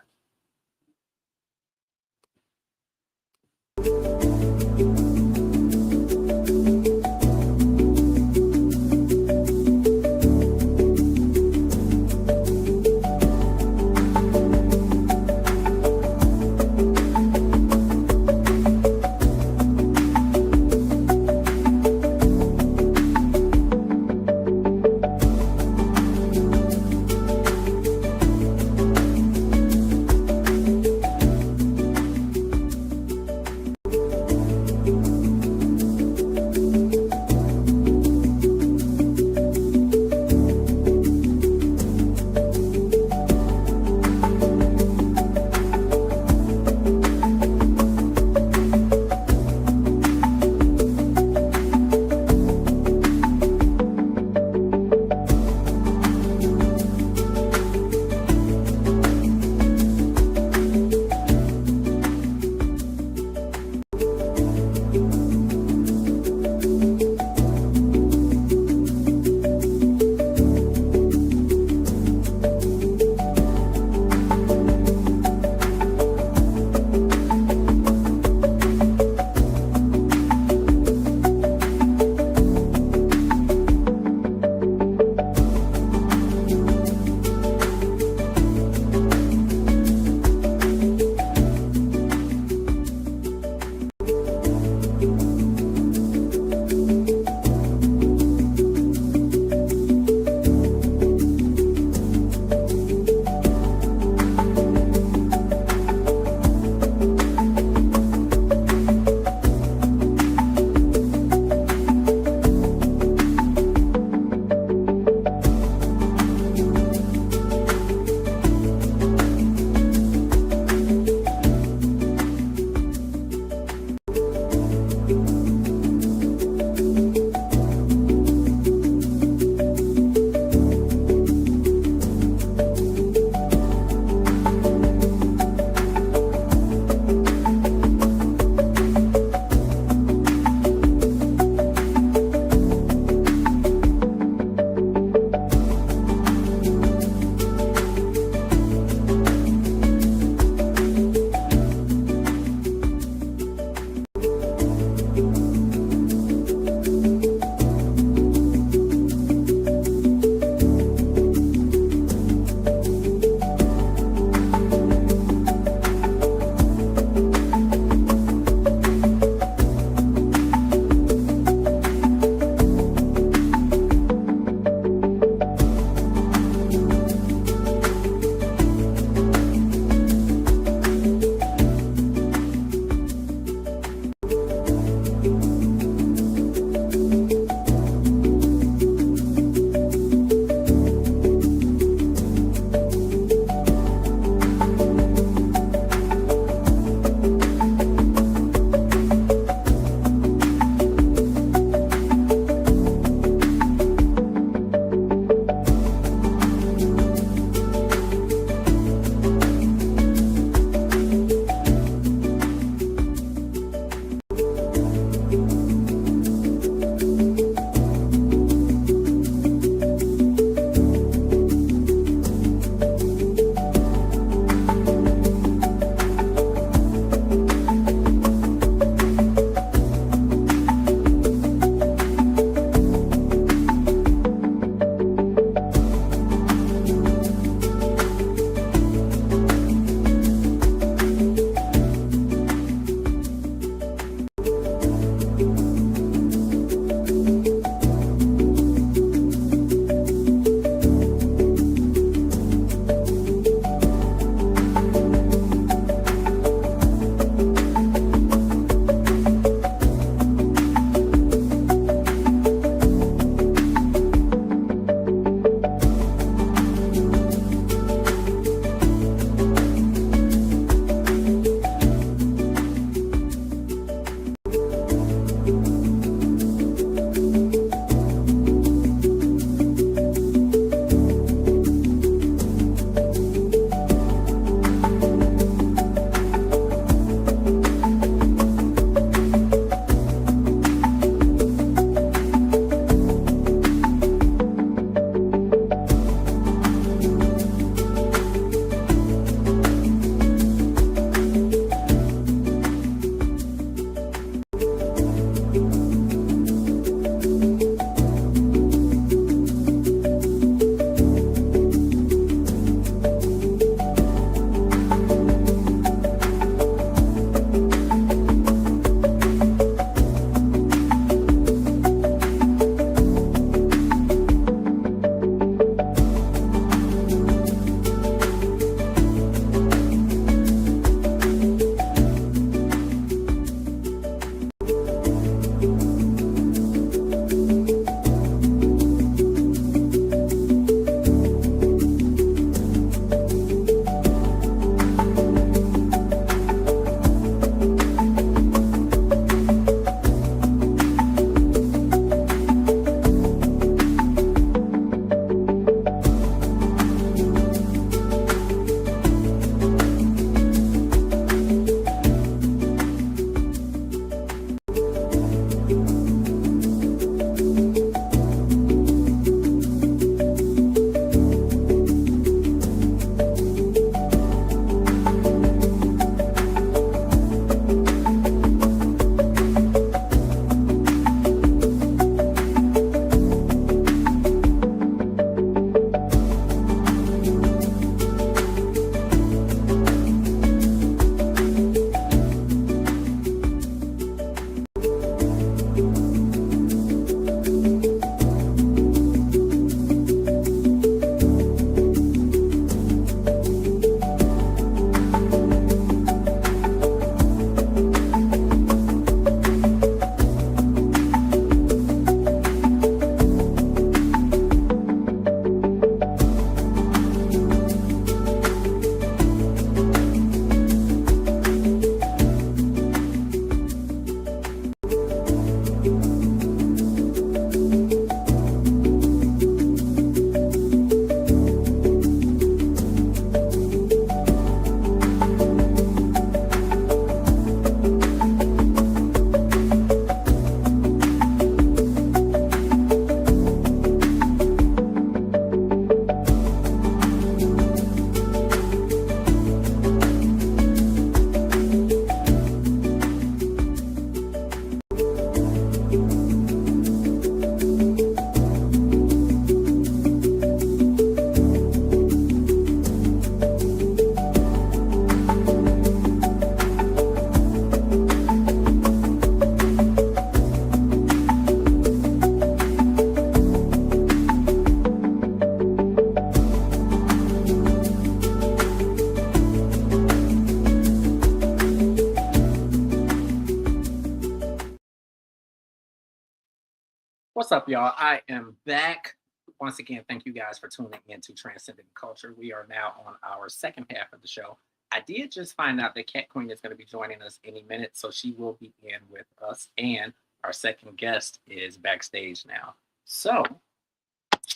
What's up, y'all? I am back. Once again, thank you guys for tuning in to Transcending the Culture. We are now on our second half of the show. I did just find out that Cat Queen is going to be joining us any minute, so she will be in with us. And our second guest is backstage now. So,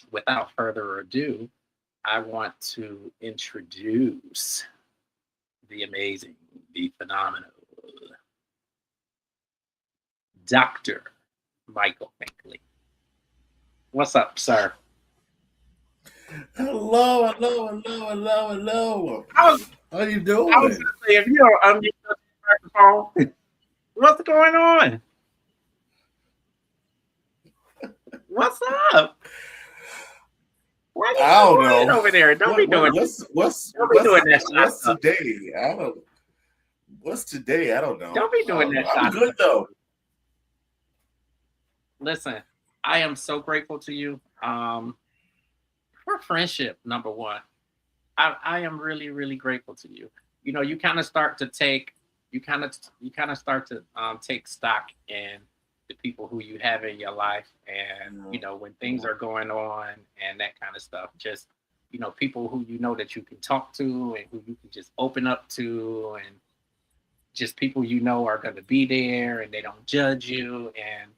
without further ado, I want to introduce the amazing, the phenomenal Dr. Michael Finkley. What's up, sir? Hello. How you doing? I was going to say, if you don't unmute the microphone, what's going on? What's up? Why are you I don't know over there? Don't be doing what's that. What's today? What's today? I don't know. Don't be doing that. I'm good though. Listen, I am so grateful to you. For friendship, number one. I am really, really grateful to you. You know, you kind of start to take stock in the people who you have in your life, and you know, when things are going on and that kind of stuff. Just, you know, people who you know that you can talk to and who you can just open up to, and just people you know are going to be there and they don't judge you and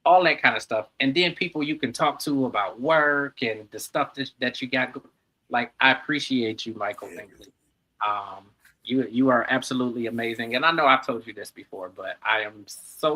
all that kind of stuff. And then people you can talk to about work and the stuff that you got. Like, I appreciate you, Michael Finkley. You are absolutely amazing. And I know I've told you this before, but I am so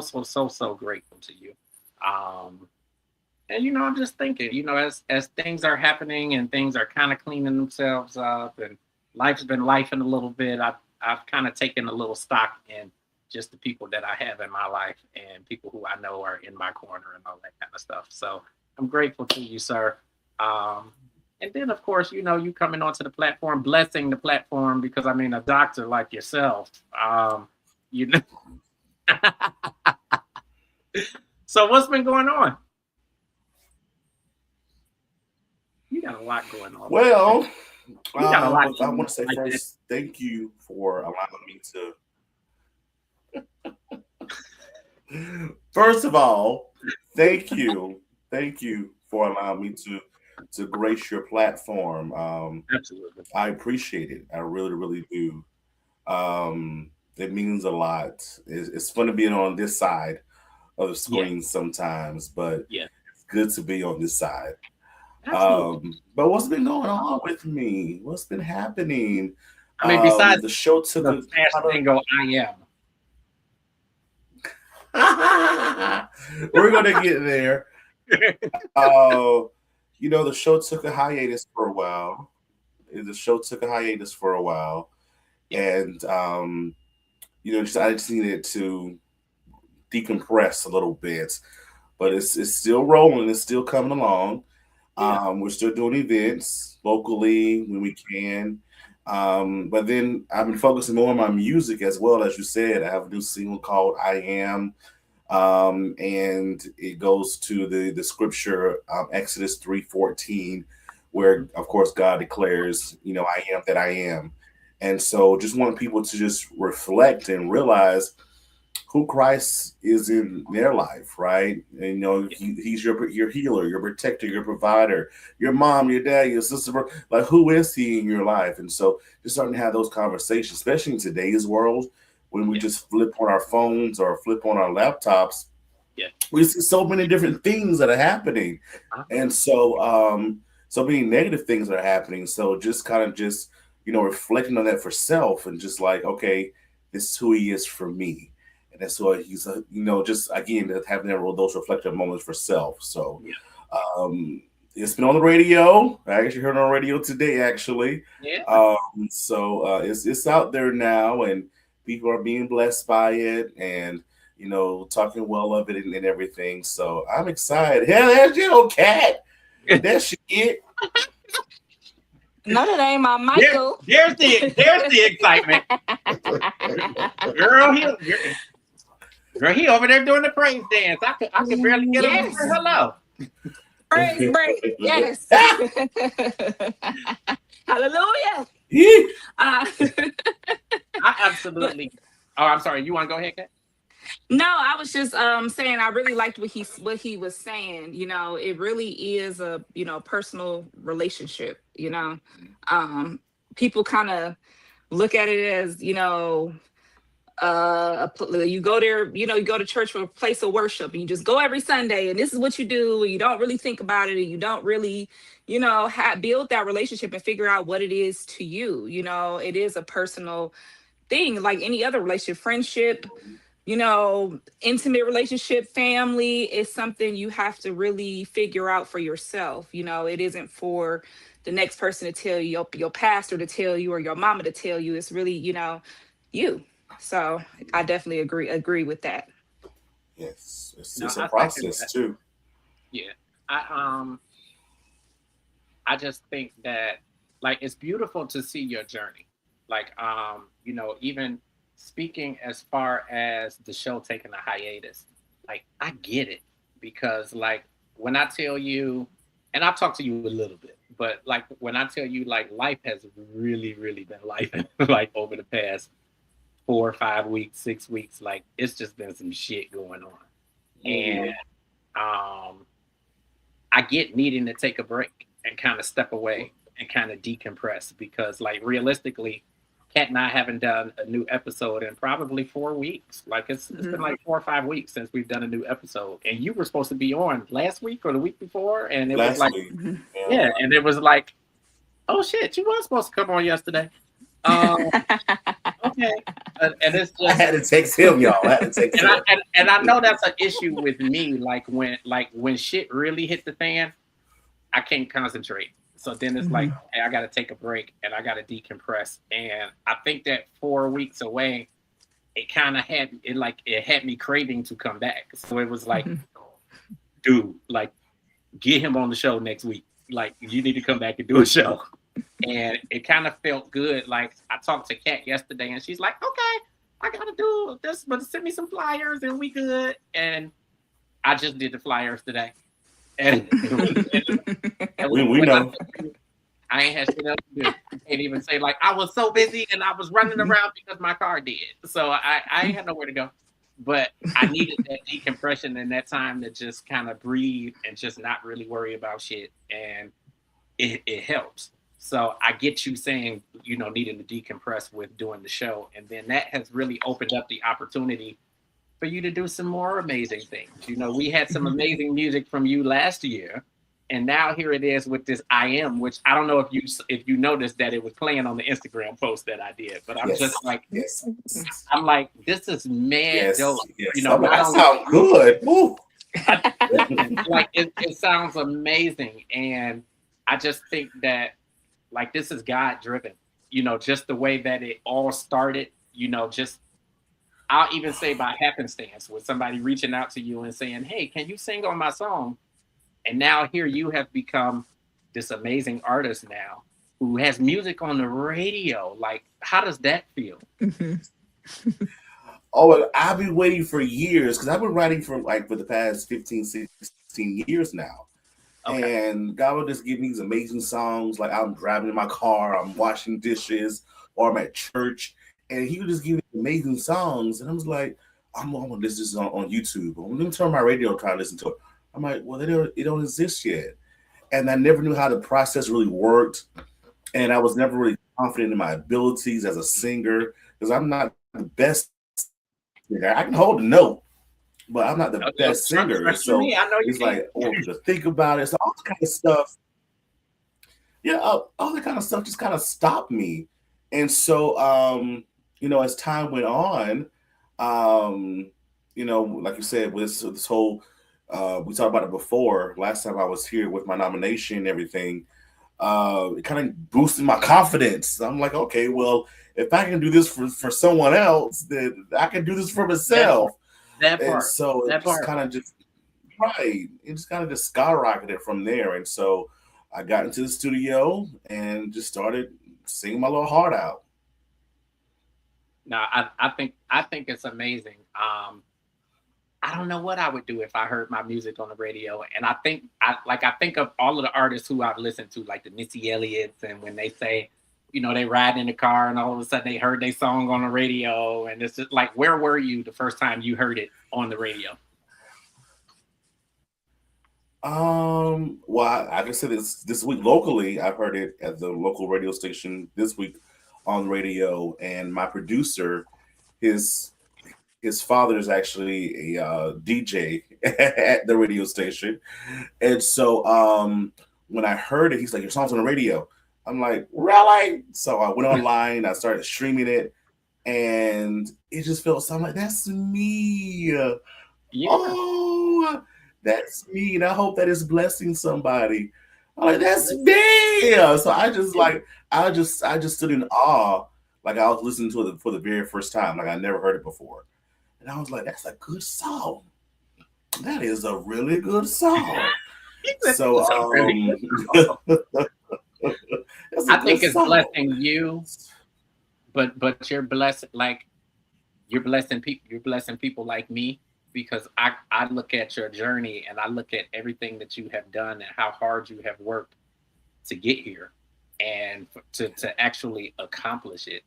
grateful to you. And, you know, I'm just thinking, you know, as things are happening and things are kind of cleaning themselves up and life's been lifing a little bit, I've kind of taken a little stock in just the people that I have in my life and people who I know are in my corner and all that kind of stuff. So I'm grateful to you, sir. And then, of course, you know, you coming onto the platform, blessing the platform, because, I mean, a doctor like yourself, you know. So what's been going on? You got a lot going on. Well, you got a lot I want to say first, thank you for allowing me to. First of all, thank you for allowing me to grace your platform. Absolutely. I appreciate it. I really do. It means a lot. It's fun to be on this side of the screen sometimes, but yeah, it's good to be on this side. Absolutely. But what's been going on with me? What's been happening? I mean, besides the show took the smash single, I am. We're gonna get there. You know, the show took a hiatus for a while. And, you know, I just needed to decompress a little bit. But it's still rolling. It's still coming along. Yeah. We're still doing events locally when we can. But then I've been focusing more on my music as well. As you said, I have a new single called I Am. And it goes to the scripture, Exodus 3:14, where, of course, God declares, you know, I am that I am. And so just want people to just reflect and realize who Christ is in their life, right? And, you know, he's your healer, your protector, your provider, your mom, your dad, your sister. Like, who is he in your life? And so just starting to have those conversations, especially in today's world, when we just flip on our phones or flip on our laptops, we see so many different things that are happening. And so so many negative things that are happening. So just kind of just, you know, reflecting on that for self and just like, okay, this is who he is for me. And that's why he's, you know, just again, having those reflective moments for self. So it's been on the radio. I actually heard it on the radio today, actually. So it's out there now, and people are being blessed by it, and, you know, talking well of it and everything. So I'm excited. Hell, there's your old cat. That's it. No, that ain't my Michael. There's the excitement. Girl, he over there doing the praise dance. I could barely get him to say hello. Praise break. Yes. Hallelujah. I absolutely. Oh, I'm sorry. You want to go ahead, Kat? No, I was just saying I really liked what he was saying. You know, it really is a, you know, personal relationship, you know. Um People kind of look at it as, you know, you go there, you know, you go to church for a place of worship and you just go every Sunday and this is what you do, and you don't really think about it, and you don't really, you know, build that relationship and figure out what it is to you. You know, it is a personal thing like any other relationship, friendship, you know, intimate relationship, family is something you have to really figure out for yourself. You know, it isn't for the next person to tell you, your pastor to tell you, or your mama to tell you. It's really, you know, you. So I definitely agree with that. Yes, it's, No, it's a I second process that. too. Yeah. I I just think that like it's beautiful to see your journey. Like you know, even speaking as far as the show taking a hiatus, like I get it because like when I tell you, and I've talked to you a little bit, but like when I tell you like life has really, really been life like over the past 4 or 5 weeks, 6 weeks, like it's just been some shit going on. And Mhm. um I get needing to take a break and kind of step away and kind of decompress because, like, realistically, Kat and I haven't done a new episode in probably 4 weeks. Like, it's been Mhm. like 4 or 5 weeks since we've done a new episode, and you were supposed to be on last week or the week before, and it was Last like, week, Mhm. yeah. yeah, and it was like, oh shit, you were supposed to come on yesterday. Um, okay, and it's I just had to text him, y'all. I had to text and I him. and I know that's an issue with me. Like when shit really hit the fan, I can't concentrate. So then it's like, Mhm. hey, I got to take a break and I got to decompress. And I think that 4 weeks away, it kind of had it like it had me craving to come back. So it was like, Mhm. dude, like get him on the show next week. Like you need to come back and do a show. And it kind of felt good. Like I talked to Kat yesterday, and she's like, okay, I gotta do this, but send me some flyers and we good. And I just did the flyers today. And, and We when I know. tell you, I ain't had shit else to do. I can't even say like I was so busy and I was running around because my car did. So I ain't had nowhere to go. But I needed that decompression and that time to just kind of breathe and just not really worry about shit. And it helps. So I get you saying, you know, needing to decompress with doing the show. And then that has really opened up the opportunity for you to do some more amazing things. You know, we had some amazing music from you last year, and now here it is with this I am, which I don't know if you noticed that it was playing on the Instagram post that I did, but I'm Yes, just like yes, I'm like this is mad yes, dope. You yes. know, I'm like, not that only sounds good. Woo. listen, like it sounds amazing, and I just think that like this is God driven. You know, just the way that it all started. You know, just I'll even say by happenstance with somebody reaching out to you and saying, "Hey, can you sing on my song?" And now here you have become this amazing artist now who has music on the radio. Like, how does that feel? Mhm. Oh, well, I've been waiting for years because I've been writing for the past 15, 16 years now. Okay, And God will just give me these amazing songs. Like I'm driving in my car, I'm washing dishes, or I'm at church, and He would just give me amazing songs. And I was like, I'm gonna listen to this on YouTube. Let me turn my radio and try to listen to it. I'm like, well, it don't exist yet. And I never knew how the process really worked. And I was never really confident in my abilities as a singer because I'm not the best singer. I can hold a note, but I'm not the no, best no, singer. And trust you so me, I know you it's can. like, oh, to think about it. So all this kind of stuff, yeah, all that kind of stuff just kind of stopped me. And so, as time went on, um, like you said, with this whole, we talked about it before. Last time I was here with my nomination and everything, it kind of boosted my confidence. I'm like, okay, well, if I can do this for someone else, then I can do this for That part, myself. that And part, so it that just part. kind of just right, it just kind of just skyrocketed from there. And so I got into the studio and just started singing my little heart out. No, I think it's amazing. I don't know what I would do if I heard my music on the radio. And I think of all of the artists who I've listened to, like the Missy Elliott's, and when they say, they ride in the car and all of a sudden they heard their song on the radio, and it's just like, where were you the first time you heard it on the radio? Well, I can say this week locally. I've heard it at the local radio station this week on the radio, and my producer, his his father is actually a DJ at the radio station, and so when I heard it, he's like, "Your song's on the radio." I'm like, "Really?" So I went online, I started streaming it, and it just felt something like that's me. Yeah. Oh, that's me, and I hope that is blessing somebody. I'm like, that's me. So I just like, I just stood in awe, like I was listening to it for the very first time, like I never heard it before, and I was like, that's a good song. That is a really good song. So It's a really good song. that's a I good think it's song. blessing you, but you're blessed, like you're blessing people like me, because I look at your journey and I look at everything that you have done and how hard you have worked to get here, and to actually accomplish it.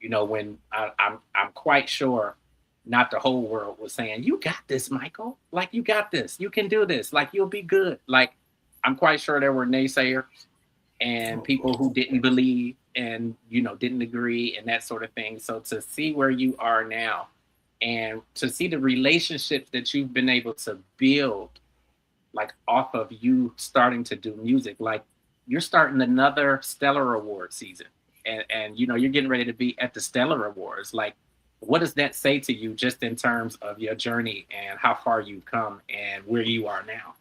When I'm quite sure not the whole world was saying, "You got this, Michael. Like, you got this. You can do this. Like, you'll be good." Like, I'm quite sure there were naysayers and people who didn't believe and didn't agree and that sort of thing. So to see where you are now, and to see the relationships that you've been able to build, like, off of you starting to do music, like, you're starting another Stellar Award season, and you're getting ready to be at the Stellar Awards. Like, what does that say to you, just in terms of your journey and how far you've come and where you are now?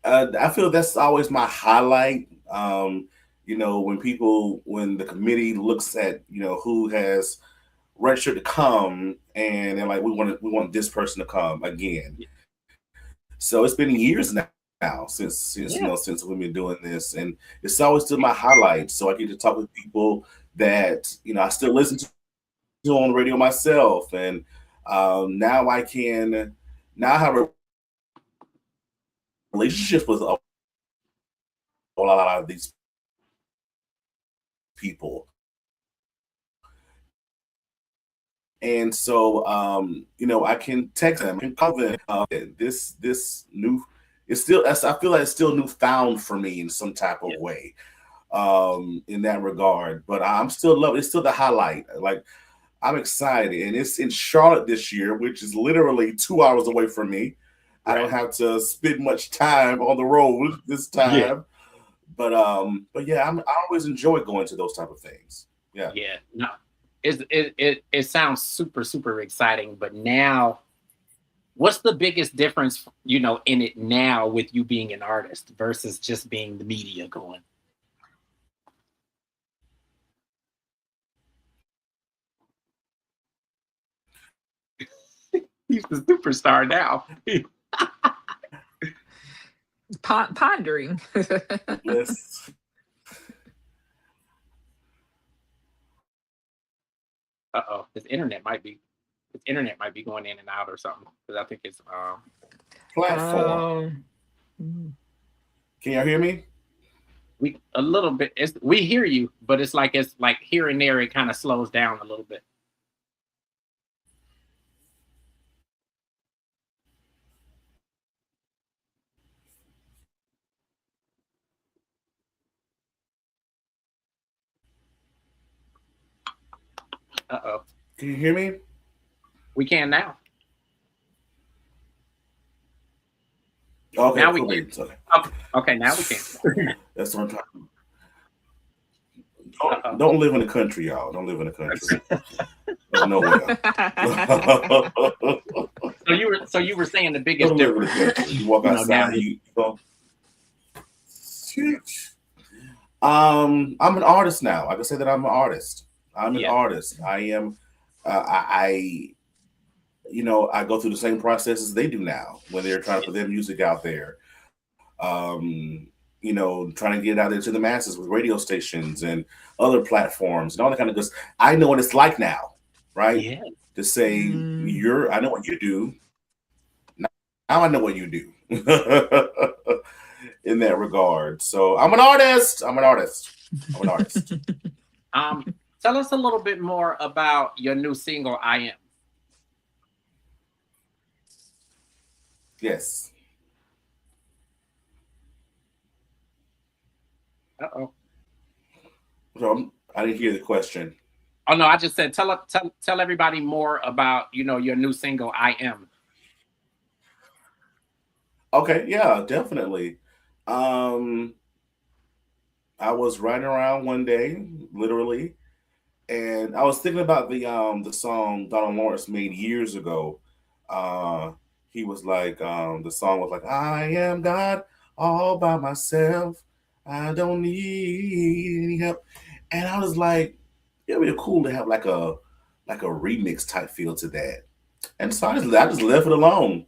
I feel that's always my highlight. When the committee looks at who has registered to come, and they're like, we want this person to come again. So it's been years now Yeah. since we've been doing this, and it's always still my highlight. So I get to talk with people that I still listen to on the radio myself, and now I can now have a relationship with a lot of these people. And so I can text them, I can call them. This new, it's still, I feel like it's still newfound for me in some type of Yeah. way, in that regard. But I'm still loving. It's still the highlight. Like, I'm excited, and it's in Charlotte this year, which is literally 2 hours away from me. I don't Right. have to spend much time on the road this Yeah. time. But yeah, I always enjoy going to those type of things. Yeah. Yeah. No. It sounds super, super exciting, but now, what's the biggest difference, in it now, with you being an artist versus just being the media going? He's the superstar now. Pondering. Yes. Uh-oh, his internet might be going in and out or something, because I think it's Platform. Oh. Mm. Can y'all hear me? we a little bit. We hear you, but it's like here and there it kind of slows down a little bit. Uh-oh. Can you hear me? We can now. Okay, Now we cool can. beans. Okay. Okay, now we can. That's what I'm talking. Uh-oh. Don't live in the country, y'all. Don't live in the country. There's nowhere. So you were saying the biggest Don't live in the difference, country. You walk now outside, that you go. Huge. I'm an artist now. I can say that I'm an artist. I'm an yeah, artist. I am. I I go through the same processes they do now when they're trying to put their music out there. Trying to get it out there to the masses with radio stations and other platforms and all that kind of good. I know what it's like now, right? yeah, To say Mm. I know what you do. Now I know what you do in that regard. So I'm an artist. I'm an artist. I'm an artist. Um, Tell us a little bit more about your new single, "I Am." Yes. Uh-oh. So I didn't hear the question. Oh no, I just said tell everybody more about your new single, "I Am." Okay, yeah, definitely. Um, I was riding around one day, literally, and I was thinking about the song Donald Lawrence made years ago. Uh, he was like, the song was like, "I am God all by myself. I don't need any help," and I was like, it'd be cool to have like a remix type feel to that. And so I just left it alone.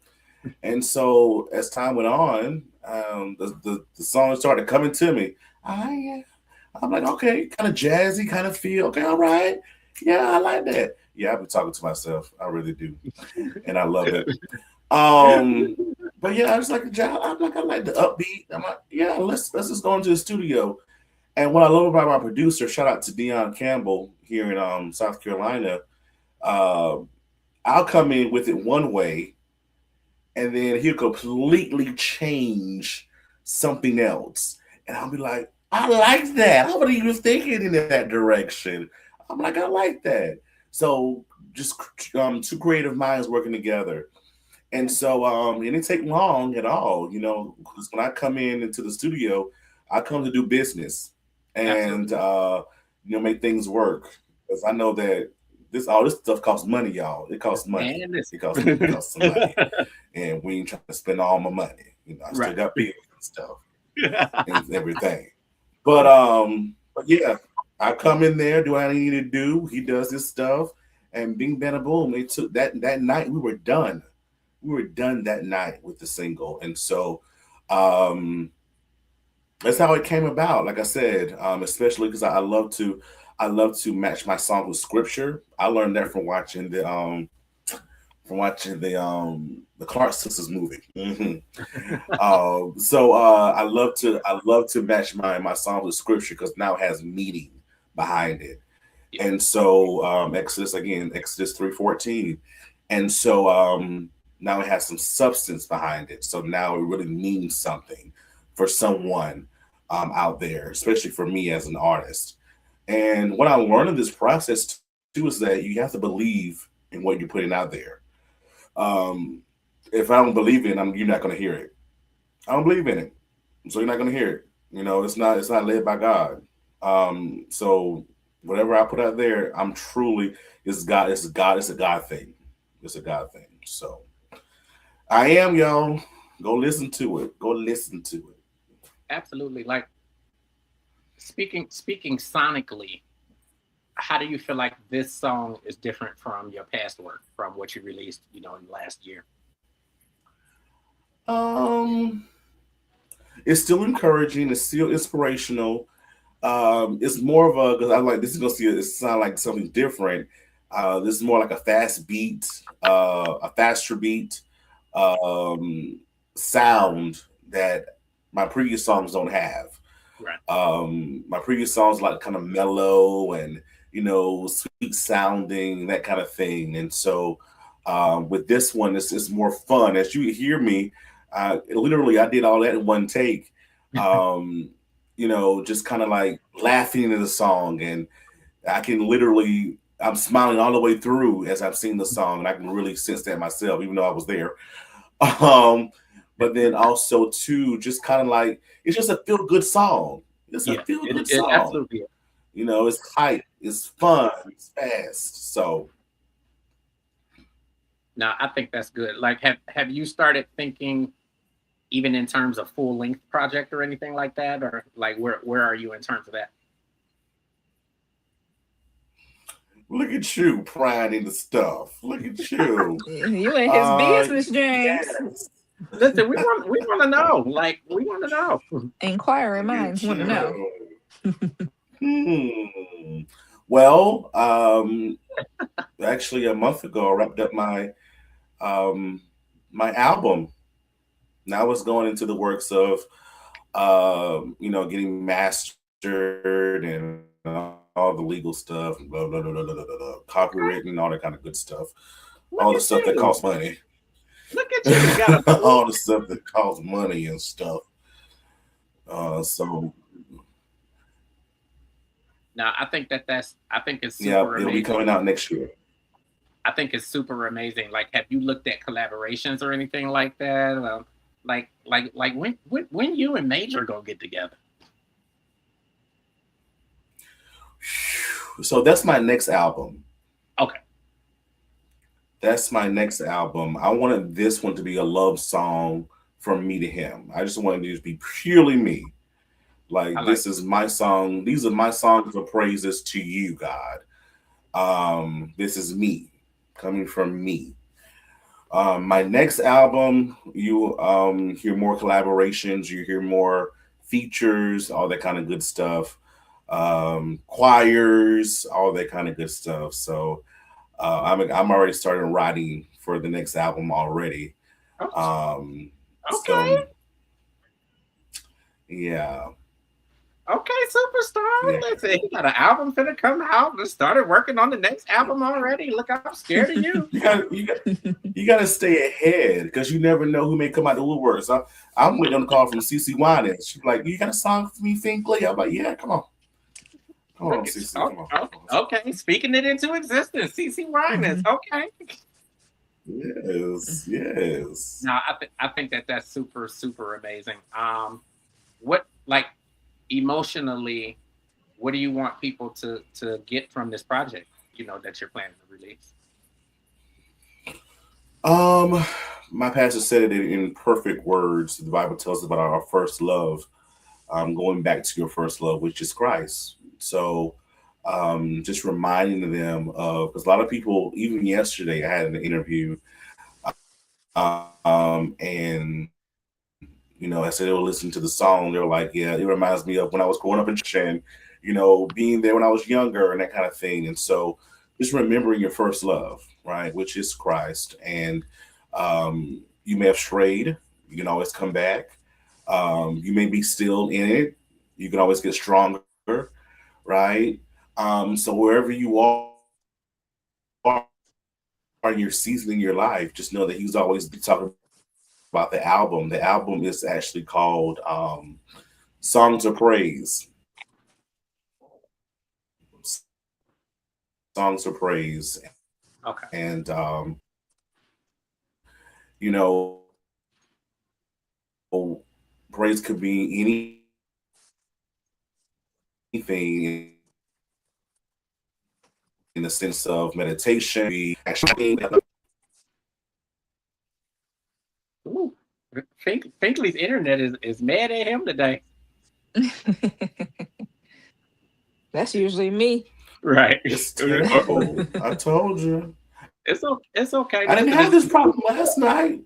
And so as time went on, the song started coming to me. I I'm like, okay, kind of jazzy, kind of feel. Okay, all right. Yeah, I like that. Yeah, I've been talking to myself. I really do. And I love it. Um, but yeah, I was like, I'm like, I like the upbeat. I'm like, yeah, let's just go into the studio. And what I love about my producer, shout out to Dion Campbell here in South Carolina, uh, I'll come in with it one way, and then he'll completely change something else. And I'll be like, I like that. I wasn't even thinking in that direction. I'm like, I like that. So just two creative minds working together. And so it didn't take long at all, because when I come into the studio, I come to do business and Absolutely. make things work. Because I know that all this stuff costs money, y'all. It costs money. Man, It listen. costs some money, and we ain't trying to spend all my money. I still Right. got bills and stuff and everything. But yeah, I come in there, do what I need to do. He does his stuff, and bing bada boom. It took that night we were done. We were done that night with the single, and so um, that's how it came about. Like I said, especially because I love to match my song with scripture. I learned that from watching the Clark Sisters movie. I love to match my song with scripture because now it has meaning behind it. Yeah. And so Exodus 3:14, and so now it has some substance behind it. So now it really means something for someone out there, especially for me as an artist. And what I learned in this process too is that you have to believe in what you're putting out there. Um, if I don't believe in it, you're not going to hear it. I don't believe in it, so you're not going to hear it. It's not led by God. So whatever I put out there, I'm truly it's God. It's God. It's a God thing. It's a God thing. So I am y'all. Go listen to it. Go listen to it. Absolutely. Like speaking sonically, how do you feel like this song is different from your past work, from what you released, in last year? Um, it's still encouraging. It's still inspirational. It's more of a because I like this is gonna see it sound like something different. This is more like a fast beat, a faster beat, um, sound that my previous songs don't have. Right. My previous songs like kind of mellow and sweet sounding that kind of thing, and so with this one, it's more fun. As you hear me, literally I did all that in one take. Um, just kind of like laughing in the song, and I can literally I'm smiling all the way through as I'm singing the song, and I can really sense that myself, even though I was there. Um, but then also too, just kind of like it's just a feel good song. It's a Yeah, feel good it song. absolutely is. It's hype, it's fun, it's fast. So Now, I think that's good. Like, have you started thinking even in terms of full length project or anything like that, or like where are you in terms of that? look at you prying into stuff. Look at you. You in his business, James. Yes. Listen, we want to know. Like, we want to know. Inquiring Look minds at want to know. you. Well, actually, a month ago, I wrapped up um, my album. Now it's going into the works of getting mastered registered and all the legal stuff, and blah, blah, blah, blah, blah, blah, blah, copywritten, and all that kind of good stuff. Look All the at stuff that you. costs money. Look at you. You got a All the stuff that costs money and stuff. So now. I think it's yeah, super it'll be amazing. coming out next year. I think it's super amazing. Like, have you looked at collaborations or anything like that? Like when you and Major gonna get together? So that's my next album. Okay, That's my next album. I wanted this one to be a love song from me to him. I just wanted it to be purely me. I Like like. this is my song. These are my songs of praises to you, God. This is me coming from me. My next album, you hear more collaborations, you hear more features, all that kind of good stuff. Choirs, all that kind of good stuff. So I'm already starting writing for the next album already. Oh, So okay, yeah, okay, superstar. yeah. Listen, he got an album finna come out. Just started working on the next album already. Look, I'm scared of you. You got to stay ahead because you never know who may come out the woodwork. So I'm waiting on the call from CC Winans. She's like, "You got a song for me, Finkley?" I'm like, "Yeah, come on, Look at CC, oh, come on." oh, okay, speaking it into existence. CC Winans. Mhm. Okay. Yes, yes. Now I think that that's super amazing. What like emotionally, what do you want people to get from this project? You know that you're planning to release. Um, my pastor said it in perfect words. The Bible tells us about our first love. Going back to your first love, which is Christ. So, just reminding them of because a lot of people, even yesterday, I had an interview, and as they were listening to the song, they were like, "Yeah, it reminds me of when I was growing up in church and being there when I was younger and that kind of thing." And so, just remembering your first love, right, which is Christ, and you may have strayed, you can always come back. You may be still in it, you can always get stronger, right? So wherever you are in your season in your life, just know that He's always talking about the album. The album is actually called Songs of Praise. Songs of Praise. And Okay. praise could be anything in the sense of meditation, it could be action. Ooh, Finkley's internet is mad at him today. That's usually me. Right. It's terrible. I told you. It's okay. I didn't Listen, have this problem last night.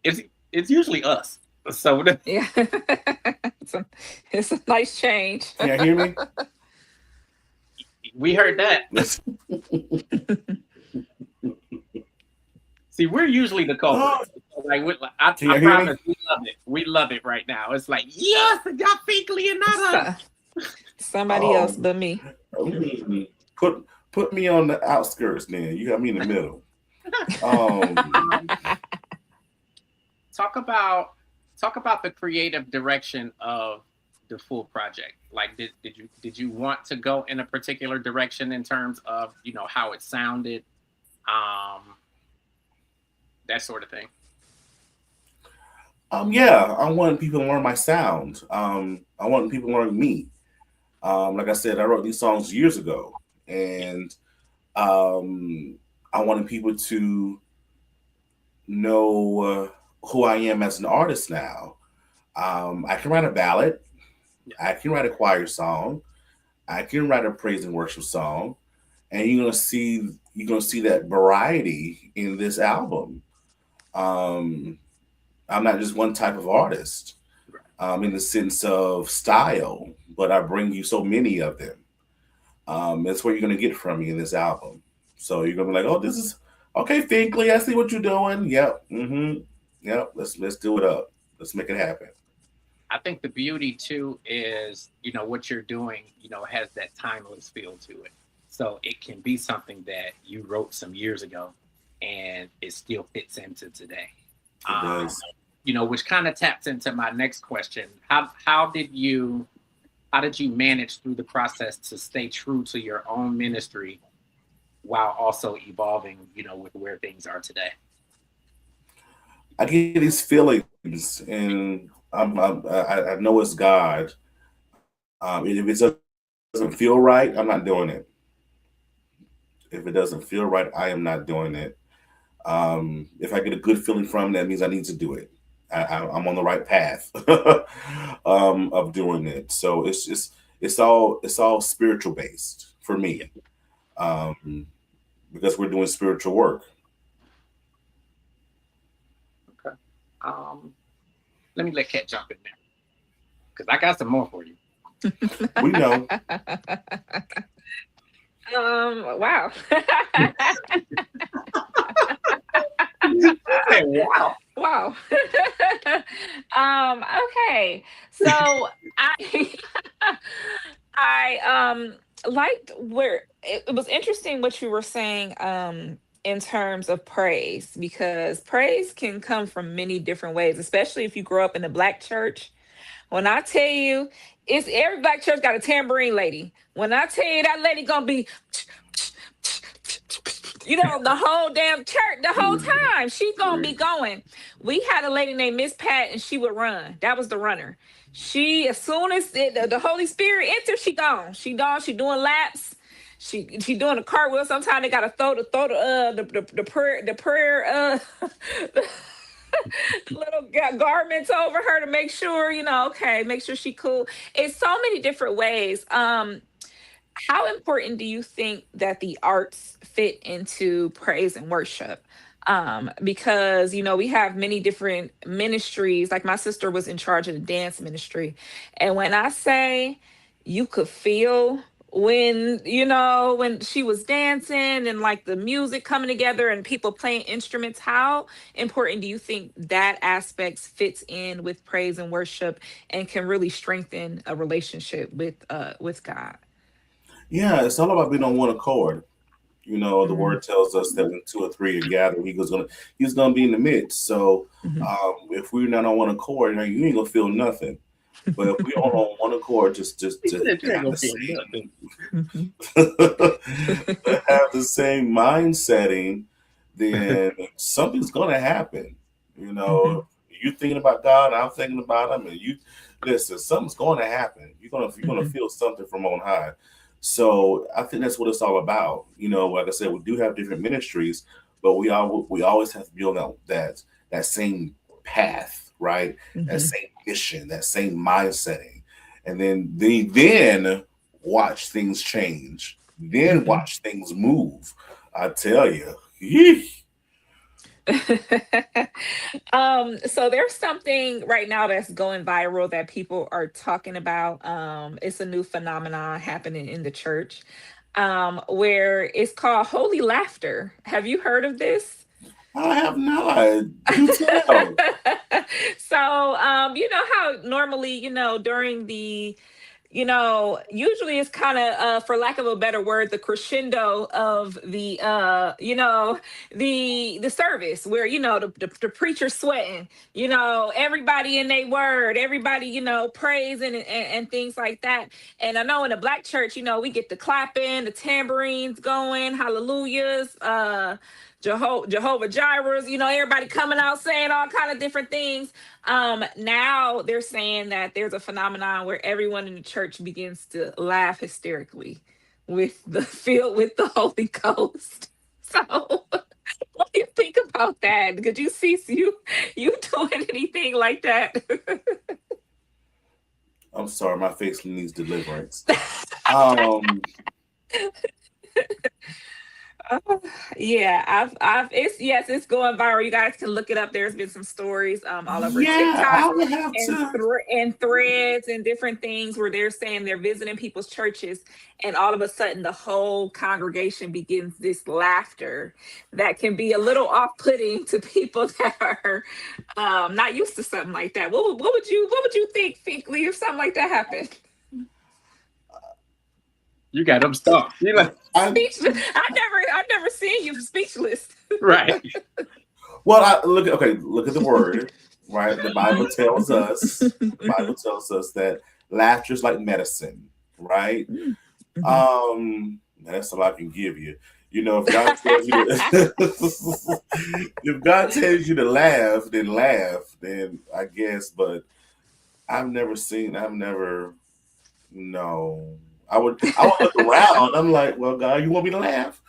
it's it's usually us. So Yeah. it's, a, it's a nice change. Can you hear me? we heard that. See, we're usually the culprit. Oh, Like, can I you hear me? promise, we love it. We love it right now. It's like, yes, it got Finkley and not us. So- Somebody else Oh, but me. put me on the outskirts. Then you got me in the middle. Um, Um, talk about talk about the creative direction of the full project. Like, did you want to go in a particular direction in terms of how it sounded, um, that sort of thing? yeah, I want people to learn my sound. I want people to learn me. Like I said, I wrote these songs years ago, and um, I wanted people to know who I am as an artist now. I can write a ballad. Yeah. I can write a choir song. I can write a praise and worship song, and you're gonna see that variety in this album. Um, I'm not just one type of artist Right. in the sense of style, but I bring you so many of them. That's what you're gonna get from me in this album. So you're gonna be like, "Oh, this is okay, Finkley. I see what you're doing. Yep, yep. Let's do it up. Let's make it happen." I think the beauty too is, what you're doing, has that timeless feel to it. So it can be something that you wrote some years ago and it still fits into today. It Um, does. which kind of taps into my next question. How did you manage through the process to stay true to your own ministry while also evolving, with where things are today? I get these feelings, and I know it's God. If it doesn't feel right, I'm not doing it. If it doesn't feel right, I am not doing it. If I get a good feeling from it, that means I need to do it. I'm on the right path of doing it. So it's all spiritual based for Yeah. me, um, because we're doing spiritual work. Okay. Um, Let me let Kat jump in there because I got some more for you. We know. Wow. Wow. Wow. Okay. So I I liked where it was interesting what you were saying in terms of praise, because praise can come from many different ways, especially if you grow up in a black church. When I tell you, it's every black church got a tambourine lady. When I tell you that lady gonna be, the whole damn church, the whole time she gonna be going. We had a lady named Miss Pat, and she would run. That was the runner. She, as soon as the Holy Spirit enters, she gone. She gone. She doing laps. She doing a cartwheel. Sometimes they gotta throw the prayer little garments over her to make sure, okay, make sure she cool. It's so many different ways. How important do you think that the arts fit into praise and worship? Because we have many different ministries. Like my sister was in charge of the dance ministry, and when I say you could feel when she was dancing and like the music coming together and people playing instruments, how important do you think that aspect fits in with praise and worship and can really strengthen a relationship with God? Yeah, it's all about being on one accord. The Mm-hmm. word tells us that when two or three are gathered, he's gonna be in the midst. So if we're not on one accord, you ain't gonna feel nothing. But if we all on one accord, just He to said you ain't have gonna the feel nothing. same Mhm. to have the same mind setting, then something's gonna happen. Mhm. You thinking about God, I'm thinking about him, and you listen, something's gonna happen. You're gonna Mhm. feel something from on high. So I think that's what it's all about. Like I said, we do have different ministries, but we always have to be on that same path, right? That Mhm. same mission, that same mind setting. And then watch things change. Then Mhm. watch things move. I tell you. Yeesh. So there's something right now that's going viral that people are talking about. It's a new phenomenon happening in the church, where it's called holy laughter. Have you heard of this? I have not. Do tell. So you know how normally, during the usually it's kind of for lack of a better word, the crescendo of the service where the preacher sweating, everybody in their word, everybody praising and things like that. And I know in the black church, we get the clapping, the tambourines going, hallelujahs, Jehovah Jirehs, everybody coming out saying all kind of different things. Now they're saying that there's a phenomenon where everyone in the church begins to laugh hysterically with the filled with the Holy Ghost. So what do you think about that? Could you see you doing anything like that? I'm sorry, my face needs deliverance. Um, Yeah, it's going viral. You guys can look it up. There's been some stories all over Yeah, TikTok I would have and to. and threads and different things where they're saying they're visiting people's churches, and all of a sudden the whole congregation begins this laughter that can be a little off-putting to people that are not used to something like that. What would you think, Finkley, if something like that happened? You got them stumped. You like, I Speechless. I've never seen you speechless. right. Well, look at the word, right? The Bible tells us, that laughter is like medicine, right? Mhm. That's all I can give you. You know, if God tells you to, if God tells you to laugh, then I guess. But I've never, no. I would look around. I'm like, well, God, you want me to laugh?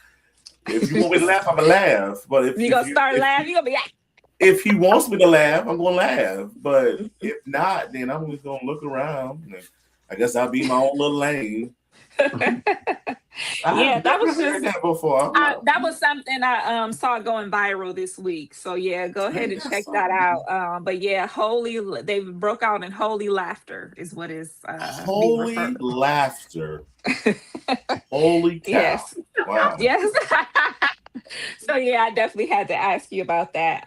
If you want me to laugh, I'm gonna laugh. But You gonna start laughing? You gonna be if he wants me to laugh, I'm gonna laugh. But if not, then I'm just gonna look around. And I guess I'll be my own little lane. yeah, I've never heard that before. I'm like, that was something I saw going viral this week. So yeah, go ahead ain't and that check that something? out. But yeah, they broke out in holy laughter is what is being referred. Holy laughter. Holy cow. Yes. Wow. Yes. So yeah, I definitely had to ask you about that.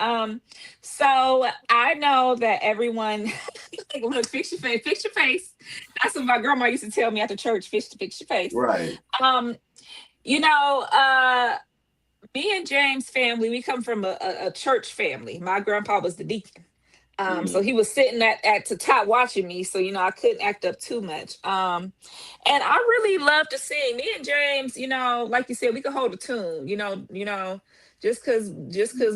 So I know that everyone like, look, fix your face, fix your face. That's what my grandma used to tell me after church, fix your face. Right. Um, you know, me and James' family, we come from a church family. My grandpa was the deacon. So Mm. he was sitting at the top watching me, so I couldn't act up too much. And I really love to sing. Me and James, like you said, we could hold a tune. Just cause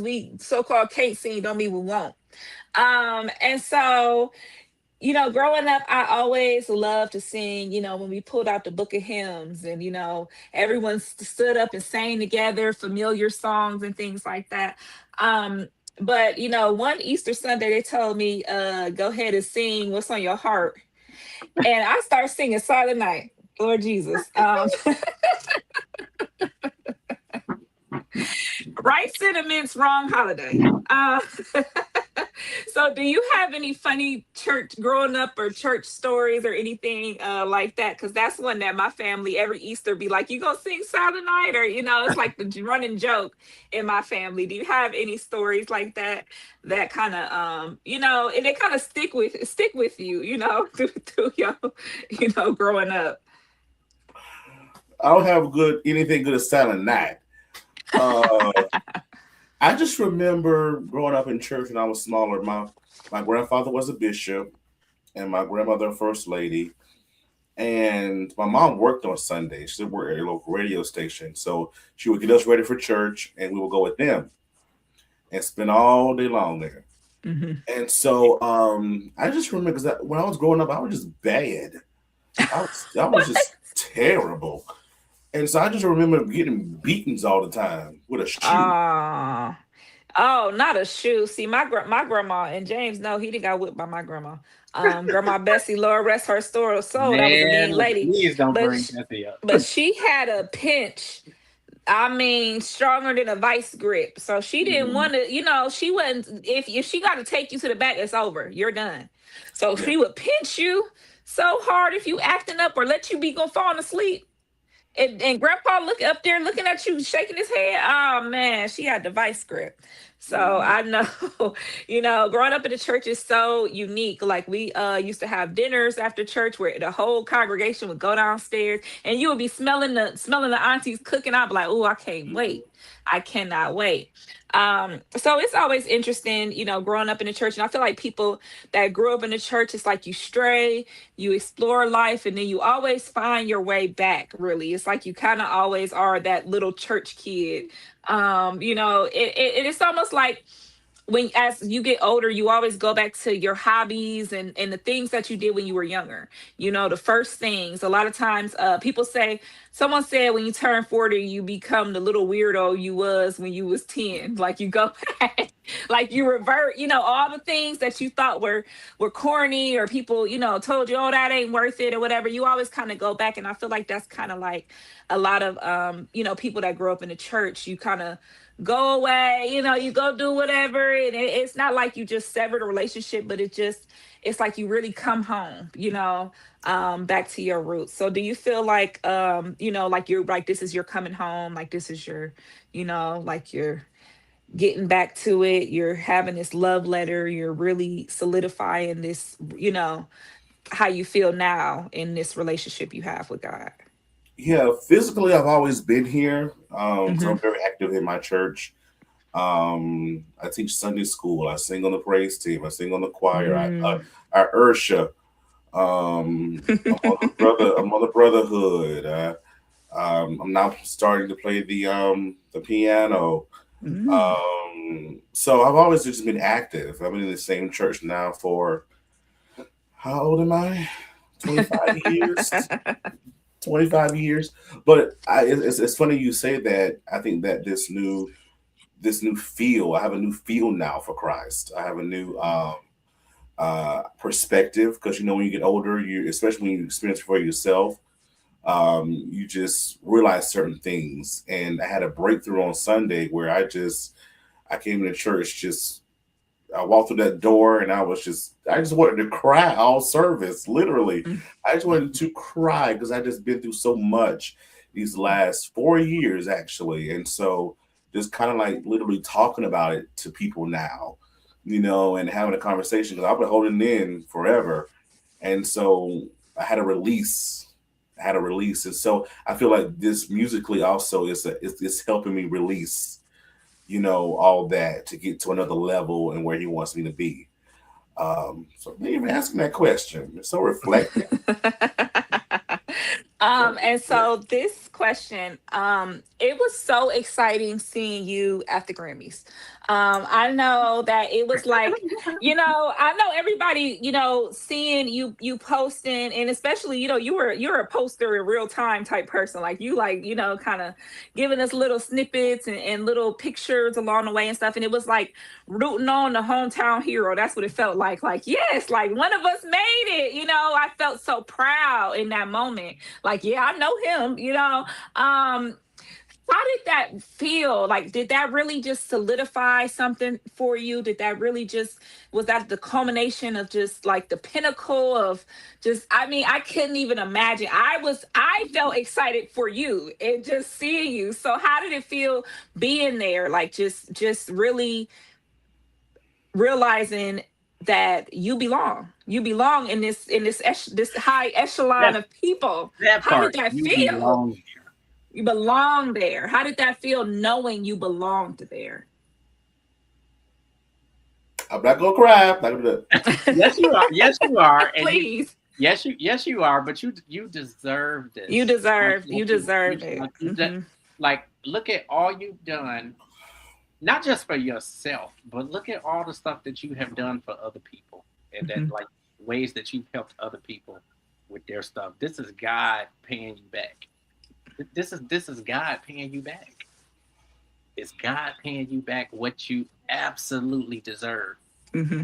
we so-called can't sing don't mean we won't. And so growing up, I always loved to sing, when we pulled out the book of hymns and, everyone stood up and sang together familiar songs and things like that. But, one Easter Sunday, they told me, go ahead and sing What's on Your Heart. And I started singing Silent Night, Lord Jesus. Right sentiments, wrong holiday. So do you have any funny church growing up or church stories or anything like that? Because that's one that my family every Easter be like, you gonna sing Silent Night? Or it's like the running joke in my family. Do you have any stories like that that kind of and they kind of stick with you, through your growing up? I don't have anything good as Silent Night. Uh, I just remember growing up in church when I was smaller. My grandfather was a bishop, and my grandmother a first lady. And my mom worked on Sundays. She worked at a local radio station, so she would get us ready for church, and we would go with them and spend all day long there. Hmm. And so I just remember because when I was growing up, I was just bad. I was just terrible. And so I just remember getting beatings all the time with a shoe. Ah. Oh, not a shoe. See, my grandma and James, no, he didn't got whipped by my grandma. Grandma Bessie, Lord rest her soul. That was a mean Man, lady, please don't but bring sh- Jesse up. but she had a pinch. I mean, stronger than a vice grip. So she didn't Mhm. want to. She wasn't. If she got to take you to the back, it's over. You're done. So Yeah. she would pinch you so hard if you acting up or let you be go falling asleep. And grandpa look up there looking at you, shaking his head. Oh man, she had the vice grip. So Mhm. I know, growing up in the church is so unique. Like we used to have dinners after church where the whole congregation would go downstairs and you would be smelling the aunties cooking. I'd be like, oh, I can't wait. I cannot wait. So it's always interesting, growing up in the church. And I feel like people that grew up in the church, it's like you stray, you explore life, and then you always find your way back, really. It's like you kind of always are that little church kid. It's almost like when as you get older, you always go back to your hobbies and the things that you did when you were younger. The first things. A lot of times, people say, someone said when you turn 40, you become the little weirdo you was when you was 10. Like you go back. Like you revert, all the things that you thought were corny, or people, told you, oh, that ain't worth it or whatever. You always kind of go back. And I feel like that's kind of like a lot of people that grow up in the church. You kind of go away, you go do whatever. And it's not like you just severed a relationship, but it's like you really come home, back to your roots. So do you feel like like you're like, this is your coming home, like this is your, like you're getting back to it, you're having this love letter, you're really solidifying this, how you feel now in this relationship you have with God? Yeah, physically, I've always been here. So Hmm. I'm very active in my church. I teach Sunday school. I sing on the praise team. I sing on the choir. Mm. I Ursha. I'm on the brotherhood. I'm now starting to play the piano. Mm. So I've always just been active. I've been in the same church now for, how old am I? 25 years. 25 years. But it's funny you say that. I think that this new feel, I have a new feel now for Christ. I have a new perspective, because when you get older, you, especially when you experience it for yourself, you just realize certain things. And I had a breakthrough on Sunday where I came to church, just I walked through that door and I just wanted to cry all service, literally. I just wanted to cry because I just been through so much these last 4 years, actually. And so just kind of like literally talking about it to people now, and having a conversation, because I've been holding it in forever. And so I had a release. I had a release. And so I feel like this musically also is helping me release, all that, to get to another level and where he wants me to be. So thank you for asking that question. It's so reflective. So And so reflective. this question, it was so exciting seeing you at the Grammys. I know that it was like, I know everybody, seeing you posting, and especially, you're a poster in real time type person. Like you like, kind of giving us little snippets and little pictures along the way and stuff. And it was like rooting on the hometown hero. That's what it felt like. Like, yes, like one of us made it, I felt so proud in that moment. Like, yeah, I know him, how did that feel? Like, did that really just solidify something for you? Did that really just, was that the culmination of just like the pinnacle of just, I mean, I couldn't even imagine. I felt excited for you and just seeing you. So how did it feel being there? Like just really realizing that you belong in this high echelon That of people. that How did part that you feel? belong You belong there. How did that feel knowing you belonged there? I'm not gonna cry. I'm not gonna do that. there. Yes, you are. Yes, you are, and you. Please. Yes, you are. But you deserve You this. deserve you deserve it. Like you like look at all you've done, not just for yourself, but look at all the stuff that you have done for other people, and that Hmm. like ways that you've helped other people with their stuff. This is God paying you back. This is God paying you back. It's God paying you back what you absolutely deserve. Hmm.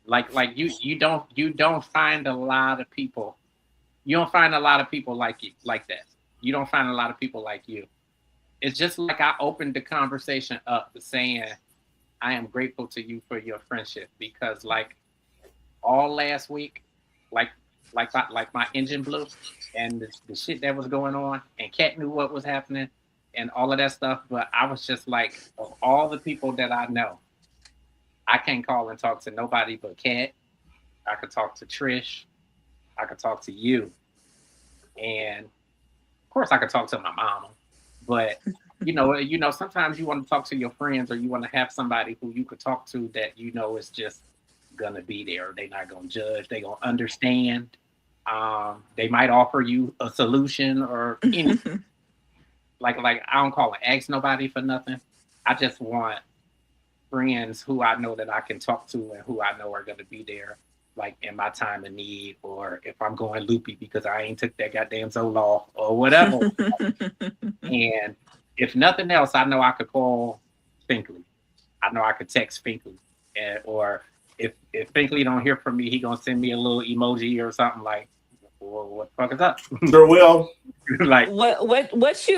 Like you don't find a lot of people. You don't find a lot of people like you, like that. You don't find a lot of people like you. It's just like I opened the conversation up saying I am grateful to you for your friendship, because like all last week, like like my engine blew, and the shit that was going on, and Kat knew what was happening, and all of that stuff. But I was just like, of all the people that I know, I can't call and talk to nobody but Kat. I could talk to Trish. I could talk to you, and of course I could talk to my mama. But sometimes you want to talk to your friends, or you want to have somebody who you could talk to that is just gonna be there. They're not gonna judge. They gonna understand. They might offer you a solution or anything. Like I don't call and ask nobody for nothing. I just want friends who I know that I can talk to, and who I know are gonna be there, like in my time of need, or if I'm going loopy because I ain't took that goddamn Zoloft or whatever. And if nothing else, I know I could call Finkley. I know I could text Finkley, or if Finkley don't hear from me, he gonna send me a little emoji or something like, well, "What the fuck is up?" Sure will. Like, What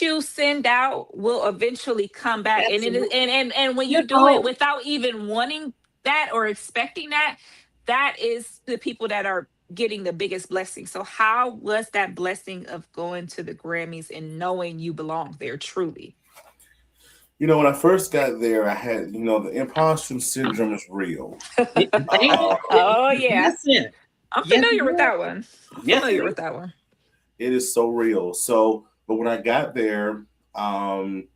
you send out will eventually come back, and it is, absolutely. and when you You do it know, without even wanting that or expecting that, that is the people that are getting the biggest blessing. So how was that blessing of going to the Grammys and knowing you belong there truly? When I first got there, I had, the imposter syndrome is real. Uh, Oh yeah, listen, I'm yes, familiar with it that one. I'm yes, it familiar is. with that one. it is so real. So, but when I got there, um,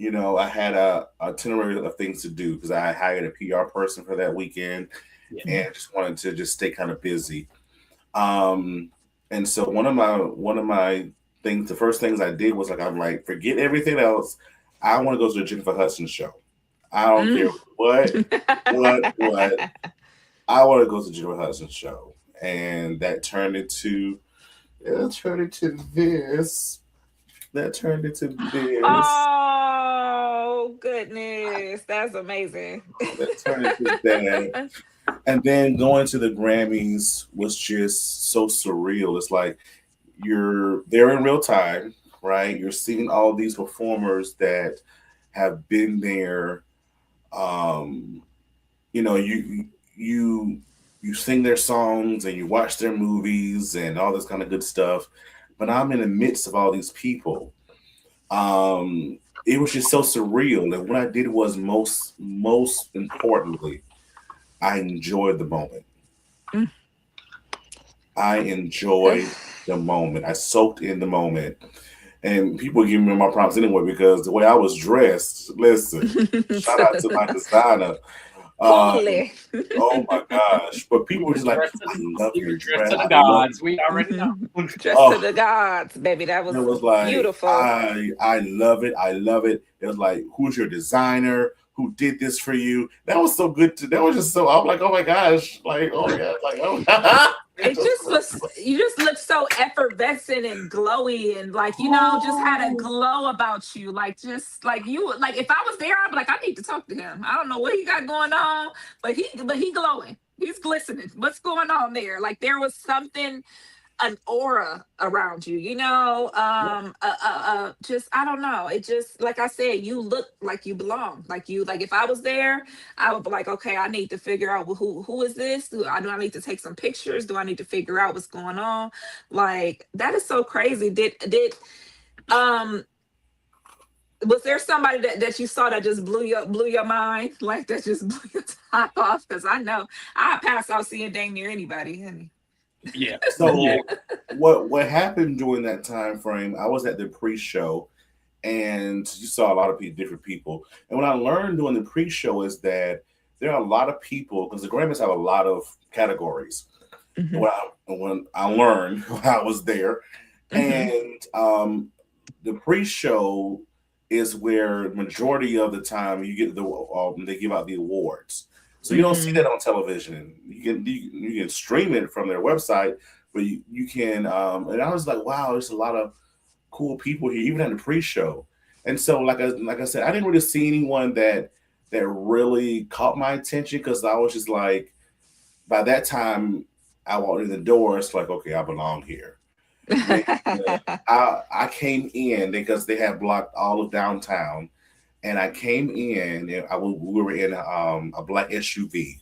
I had a itinerary of things to do because I hired a PR person for that weekend Yeah. and just wanted to just stay kind of busy. Um, and so one of my things, the first things I did was like, I'm like, forget everything else. I want to go to the Jennifer Hudson show. I don't care Mm. what. I want to go to the Jennifer Hudson show, and that turned into this. That turned into this. Oh goodness, that's amazing. That turned into that. And then going to the Grammys was just so surreal. It's like you're there in real time, right? You're seeing all these performers that have been there. Um, you you sing their songs and you watch their movies and all this kind of good stuff. But I'm in the midst of all these people. It was just so surreal. And what I did was most importantly, I enjoyed the moment. Mm. I enjoyed the moment. I soaked in the moment. And people give me my props anyway because the way I was dressed, listen, shout out to my designer. Uh, Quality. oh my gosh. But people were You just like, dress to I love you your dress dress. to the I love gods. We already Mhm. know. Dress to oh the gods, baby. That it was was like beautiful. I love it. I love it. It was like, who's your designer? Who did this for you? That was so good that was just so I'm like, oh my gosh. Like, oh my god, like oh it It was just was, you just looked so effervescent and glowy, and like, just had a oh glow about you. Like, just like you, like if I was there, I'd be like, I need to talk to him. I don't know what he got going on, but he glowing. He's glistening. What's going on there? Like there was something, an aura around you, just I don't know, it just, like I said, you look like you belong, like if I was there, I would be like, okay, I need to figure out who is this, do I need to take some pictures, do I need to figure out what's going on, like that is so crazy. Did um was there somebody that you saw that just blew your mind, like that just blew your top off? Because I know I pass out seeing dang near anybody, honey. Yeah, yeah, so what happened during that time frame, I was at the pre-show and you saw a lot of different people. And what I learned during the pre-show is that there are a lot of people because the Grammys have a lot of categories. Hmm. When I learned when I was there, Hmm. and the pre-show is where majority of the time you get they give out the awards. So you don't see that Hmm. on television. You can stream it from their website, but you can. And I was like, wow, there's a lot of cool people here, even at the pre-show. And so, like I said, I didn't really see anyone that really caught my attention because I was just like, by that time, I walked in the door. It's like, okay, I belong here. Then I came in because they had blocked all of downtown, and I came in. And we were in a black SUV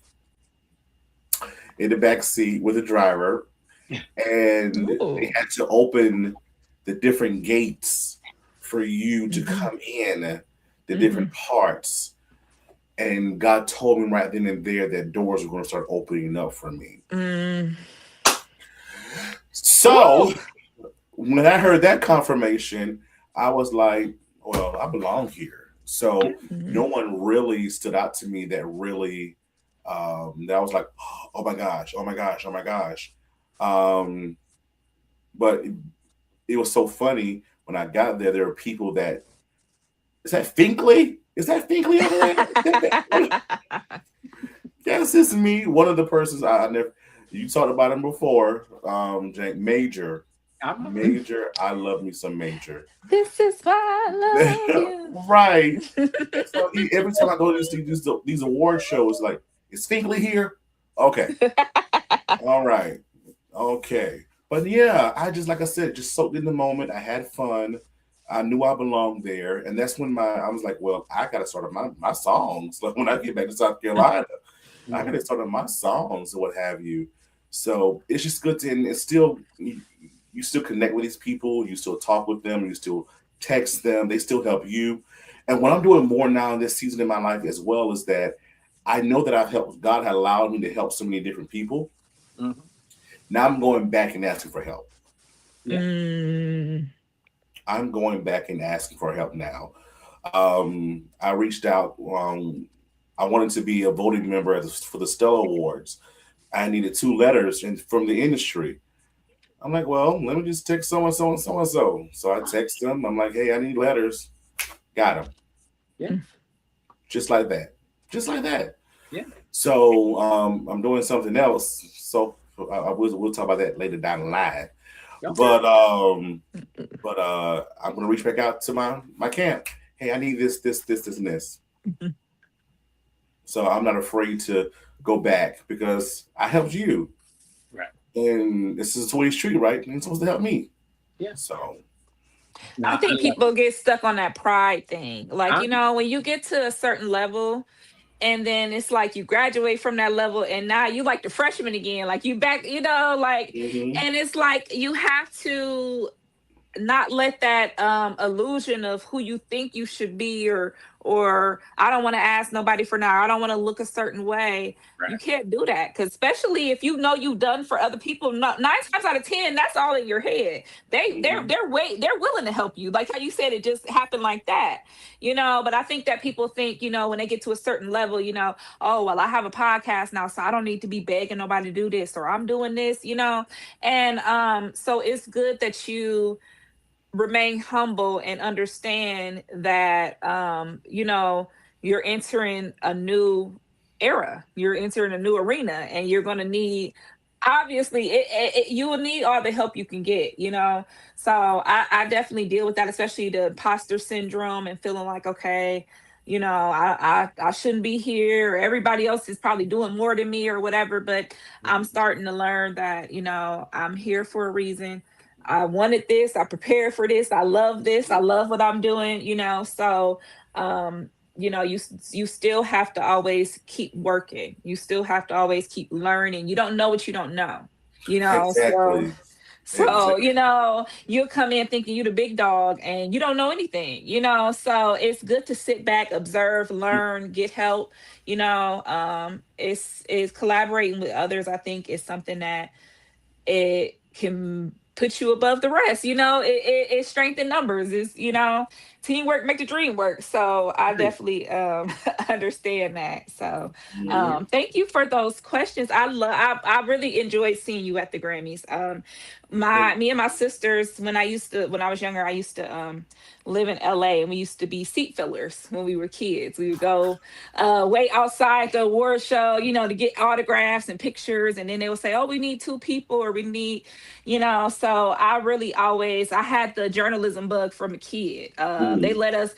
in the back seat with a driver, and they Ooh. had to open the different gates for you to Hmm. come in the Hmm. different parts. And God told me right then and there that doors were going to start opening up for me. Mm. So Ooh. when I heard that confirmation, I was like, well, I belong here. So Mhm. no one really stood out to me that really, that I was like, oh my gosh, oh my gosh, oh my gosh. Um, but it was so funny when I got there. There were people that is that Finkley? Is that Finkley over there? Yes, it's me. One of the persons I never. You talked about him before, Jake Major. Major, I love me some Major. This is why I love you. Right. So every time I go to these award shows, like, is Finkley here? Okay. All right. Okay. But yeah, I just, like I said, just soaked in the moment. I had fun. I knew I belonged there. And that's when I was like, well, I got to start my songs. Like when I get back to South Carolina, I got to start on my songs and what have you. So it's just good to, and it's still, you still connect with these people. You still talk with them. You still text them. They still help you. And what I'm doing more now in this season in my life as well is that I know that I've helped, God had allowed me to help so many different people. Mm-hmm. Now I'm going back and asking for help. Yeah. I'm going back and asking for help now. I reached out. I wanted to be a voting member for the Stella Awards. I needed 2 letters from the industry. I'm like, well, let me just text so and so and so and so. So I text them. I'm like, hey, I need letters. Got them. Yeah. Just like that. Just like that. Yeah. So I'm doing something else. So we'll talk about that later down the line. Okay. But I'm gonna reach back out to my camp. Hey, I need this, and this. So I'm not afraid to go back because I helped you. Right. And this is the way it's treated, right? And it's supposed to help me. Yeah. So I think people get stuck on that pride thing. Like, when you get to a certain level and then it's like you graduate from that level and now you like the freshman again, like you back, and it's like you have to not let that illusion of who you think you should be or I don't want to ask nobody for now, I don't want to look a certain way. Right. You can't do that, because especially if you've done for other people, 9 times out of 10 that's all in your head. They're willing to help you, like how you said it just happened like that. But I think that people think, when they get to a certain level, oh well, I have a podcast now, so I don't need to be begging nobody to do this, or I'm doing this, and so it's good that you remain humble and understand that you're entering a new era, you're entering a new arena, and you're going to need, obviously you will need all the help you can get, so I definitely deal with that, especially the imposter syndrome and feeling like, okay, I shouldn't be here, or everybody else is probably doing more than me or whatever, but I'm starting to learn that I'm here for a reason. I wanted this, I prepared for this, I love this, I love what I'm doing, so you still have to always keep working, you still have to always keep learning. You don't know what you don't know, exactly. so you'll come in thinking you're the big dog and you don't know anything, so it's good to sit back, observe, learn, get help. It's collaborating with others, I think, is something that it can put you above the rest. It's strength in numbers. Is teamwork make the dream work. So I definitely understand that. So thank you for those questions. I really enjoyed seeing you at the Grammys. Me and my sisters, when I was younger, I used to live in LA, and we used to be seat fillers when we were kids. We would go wait outside the award show, to get autographs and pictures, and then they would say, oh, we need 2 people, or we need, so I had the journalism bug from a kid. They let us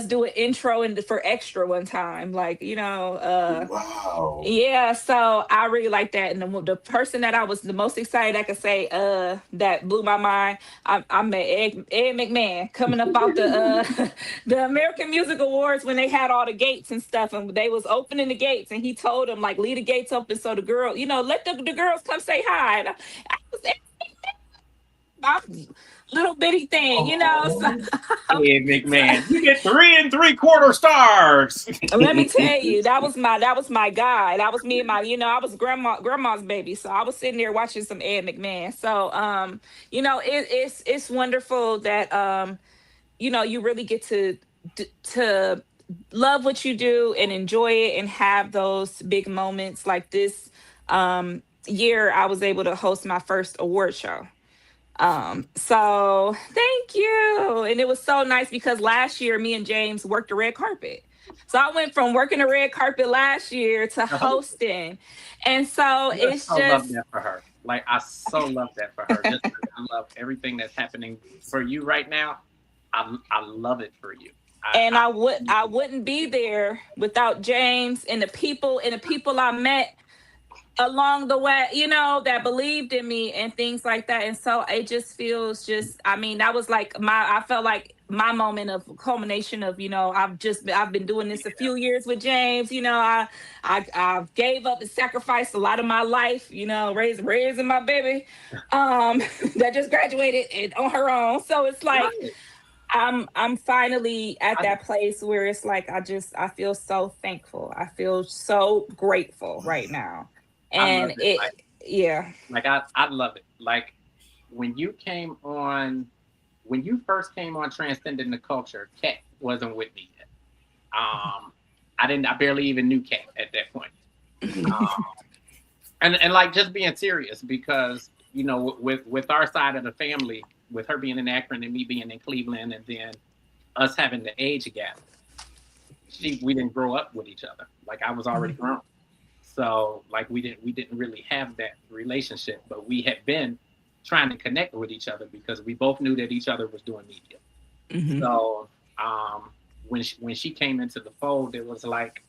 do an intro for extra one time, like, wow. Yeah, so I really like that. And the person that I was the most excited I could say that blew my mind, I met Ed McMahon coming up out the the American Music Awards, when they had all the gates and stuff, and they was opening the gates, and he told them, like, leave the gates open so the girl, let the girls come say hi. And I was little bitty thing, So, Ed McMahon, you get 3 3/4 stars. let me tell you, that was my guy. That was me and my, I was grandma's baby. So I was sitting there watching some Ed McMahon. So it's wonderful that you really get to love what you do and enjoy it and have those big moments. Like this year, I was able to host my first award show. So thank you. And it was so nice because last year me and James worked the red carpet. So I went from working the red carpet last year to hosting. And so it's I just love that for her. Like I so love that for her. Just I love everything that's happening for you right now. I love it for you. And I wouldn't be there without James and the people I met along the way, that believed in me and things like that. And so it just feels just, I mean, that was like I felt like my moment of culmination of, I've been doing this a few years with James. I gave up and sacrificed a lot of my life, raising my baby, that just graduated and on her own. So it's like, Right. I'm finally at I, that place where it's like I feel so thankful. I feel so grateful right now. I love And it. it yeah. Like I love it. Like when you came on, when you first came on Transcending the Culture, Kat wasn't with me yet. I barely even knew Kat at that point. Um, and like just being serious because with our side of the family, with her being in Akron and me being in Cleveland, and then us having the age gap, we didn't grow up with each other. Like I was already grown. So like we didn't really have that relationship, but we had been trying to connect with each other because we both knew that each other was doing media. Mhm. So when she came into the fold, it was like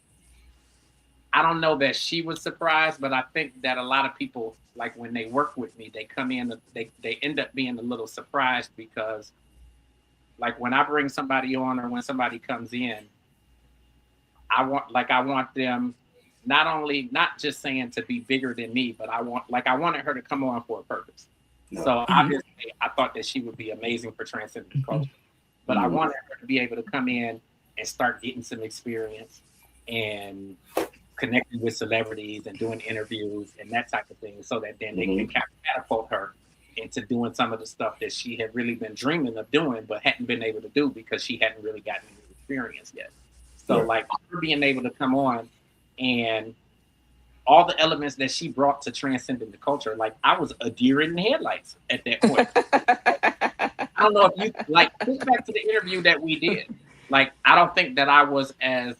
I don't know that she was surprised, but I think that a lot of people like when they work with me, they come in, they end up being a little surprised because like when I bring somebody on or when somebody comes in, I want them not just saying to be bigger than me, but I wanted her to come on for a purpose. No. So Mhm. obviously I thought that she would be amazing for transcendent Mhm. culture. But I Mhm. wanted her to be able to come in and start getting some experience and connecting with celebrities and doing interviews and that type of thing so that then they can Mhm. kind of catapult her into doing some of the stuff that she had really been dreaming of doing but hadn't been able to do because she hadn't really gotten any experience yet. So Right. like her being able to come on and all the elements that she brought to transcending the culture, like I was a deer in the headlights at that point. I don't know if you like think back to the interview that we did. Like I don't think that I was as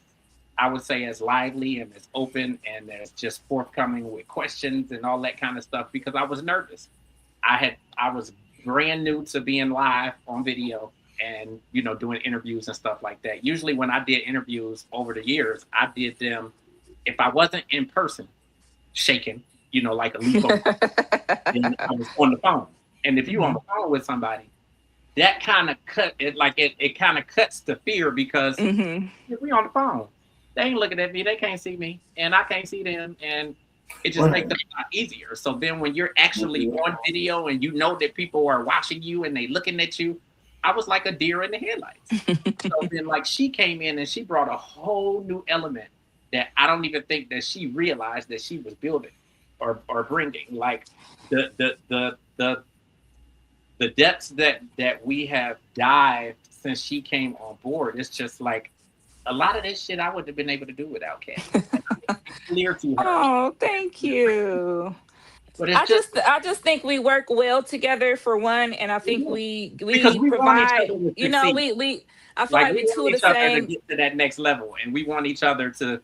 I would say as lively and as open and as just forthcoming with questions and all that kind of stuff because I was nervous. I was brand new to being live on video and doing interviews and stuff like that. Usually when I did interviews over the years, I did them if I wasn't in person shaking, like a leaf over, then I was on the phone. And if you on the Mhm. phone with somebody, that kind of cut it like it kind of cuts the fear because Mhm. if we on the phone, they ain't looking at me, they can't see me, and I can't see them, and it just makes Right. it a lot easier. So then when you're actually Mhm. on video and you know that people are watching you and they looking at you, I was like a deer in the headlights. So then like she came in and she brought a whole new element that I don't even think that she realized that she was building or bringing. Like the the the the the depths that we have dived since she came on board. It's just like a lot of this shit I wouldn't have been able to do without Kat. And I made it clear to her. Oh, thank you. But it's I just just I just think we work well together for one, and I think because we we want each provide. other to succeed. We I feel Like like we we two want of the each other to same. get to that next level, and we want each other to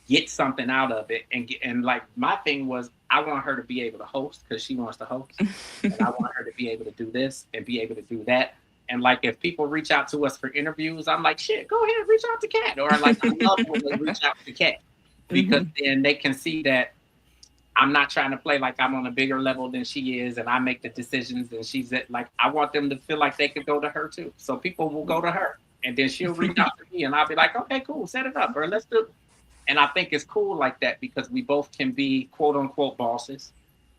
get something out of it. And like my thing was, I want her to be able to host because she wants to host, and I want her to be able to do this and be able to do that. And like if people reach out to us for interviews, I'm like, shit, go ahead, reach out to Kat. Or like I love when they reach out to Kat because Mhm. then they can see that I'm not trying to play like I'm on a bigger level than she is, and I make the decisions, and she's at like I want them to feel like they could go to her too. So people will go to her, and then she'll reach out to me, and I'll be like, okay, cool, set it up, or let's do. And I think it's cool like that because we both can be quote unquote bosses,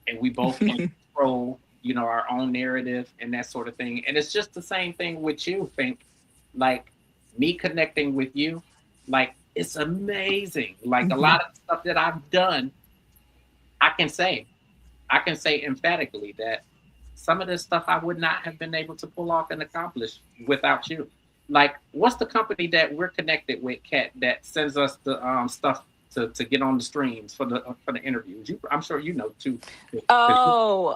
and we both can control, our own narrative and that sort of thing. And it's just the same thing with you, Think. Like me connecting with you, like it's amazing. Like a Mhm. lot of stuff that I've done, I can say I can say emphatically that some of this stuff I would not have been able to pull off and accomplish without you. Like, what's the company that we're connected with, Kat, that sends us the stuff to get on the streams for the interviews? I'm sure you know too, because Oh,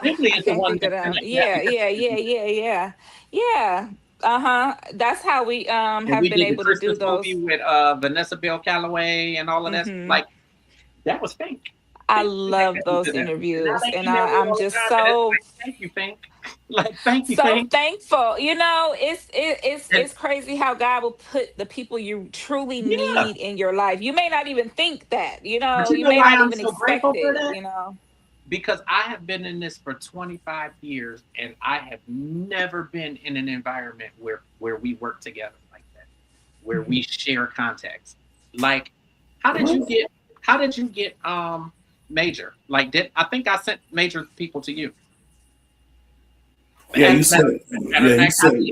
Finkley I is the can't one think of that them. connected Yeah, me. yeah, yeah, yeah, yeah, yeah. Uh-huh. That's how we And have we been did the able to do Christmas movie those. with Vanessa Bell Calloway and all of that. Hmm. Like, that was Fink. I Thank you. That love goes those to them. And now interviews, they and email me I'm all the just time, and it's so like, thank you, Fink. Like, thank you, so Fink. thankful. It's And it's crazy how God will put the people you truly yeah, need in your life. You may not even think that, but you you know may why not I'm even so expect grateful for it, that? Because I have been in this for 25 years, and I have never been in an environment where we work together like that, where we Mhm. share contacts. Like, how did you Mhm. get? How did you get Major? Like, did I think I sent Major people to you? Yeah, And you said. matter Yeah, of you fact, said.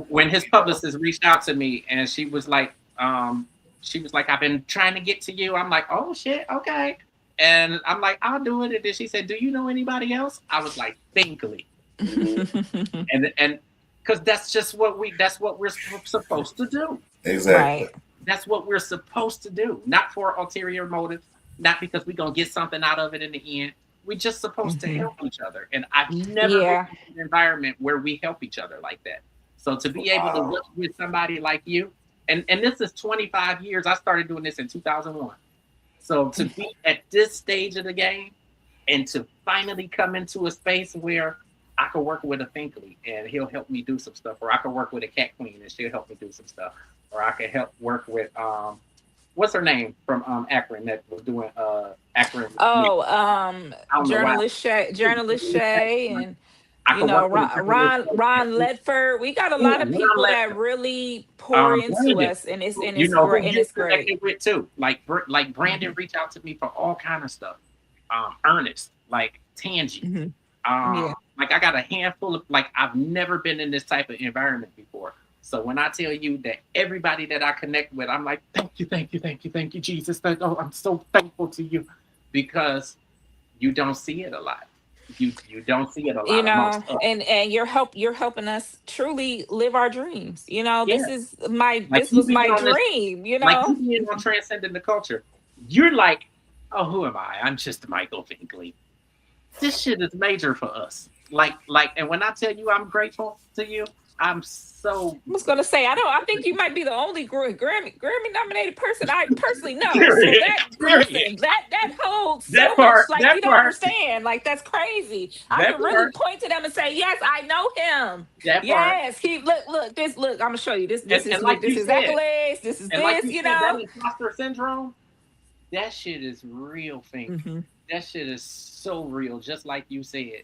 when his publicist reached out to me, and she was like, I've been trying to get to you. I'm like, oh shit, okay. And I'm like, I'll do it. And then she said, do you know anybody else? I was like, Finkley. Mhm. And because that's what we're supposed to do. Exactly. Right. That's what we're supposed to do, not for ulterior motives, not because we're gonna get something out of it in the end. We're just supposed to Mhm. help each other. And I've never been Yeah. in an environment where we help each other like that. So to be able to Wow. work with somebody like you, and this is 25 years. I started doing this in 2001. So to be at this stage of the game and to finally come into a space where I could work with a Finkley and he'll help me do some stuff, or I could work with a Cat Queen and she'll help me do some stuff, or I could help work with what's her name from Akron that was doing Akron music. Oh, I don't know why. Journalist Shay, and I could work with a journalist. Ron Ledford. We got a Yeah, lot of Ron people that Lester. really pour into Brandon, us, and you know who and you're it's great. connected with too. Like Brandon Mhm. reached out to me for all kind of stuff. Ernest, like Tangy. Mhm. Yeah. Like I got a handful of like I've never been in this type of environment before. So when I tell you that everybody that I connect with, I'm like, thank you, thank you, thank you, thank you, Jesus. Oh, I'm so thankful to you because you don't see it a lot. You don't see it a lot amongst us. You're helping us truly live our dreams. Yeah. Like This you was being my on this dream. like you being on Transcending the Culture, you're like, oh, who am I? I'm just Michael Finkley. This shit is major for us. And when I tell you I'm grateful to you, I'm so I was gonna say, I think you might be the only Grammy nominated person I personally know. So period. that, Period. listen, that holds so That much. part, Like, that you don't part, understand. Like, that's crazy. I that can really part, point to them and say, yes, I know him. that part. Yes, he look. I'm gonna show you this. And like This you is said, accolades. This is and like this. you said, that imposter syndrome, that shit is real, Fink. Hmm. That shit is so real, just like you said.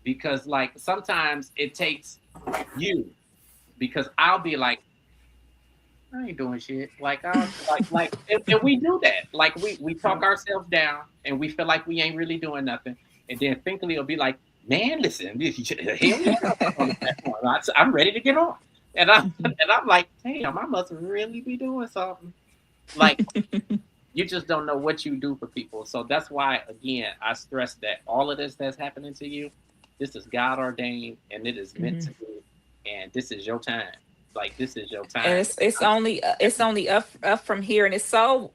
Because like sometimes it takes you because I'll be like, I ain't doing shit. Like I and we do that. Like we talk ourselves down and we feel like we ain't really doing nothing. And then Finkley will be like, man, listen, hell yeah, I'm on the platform. I'm ready to get on. And I'm like, damn, I must really be doing something. Like you just don't know what you do for people. So that's why again I stress that all of this that's happening to you, this is God ordained and it is meant to be. And this is your time. Like this is your And time. it's only up from here, and it's so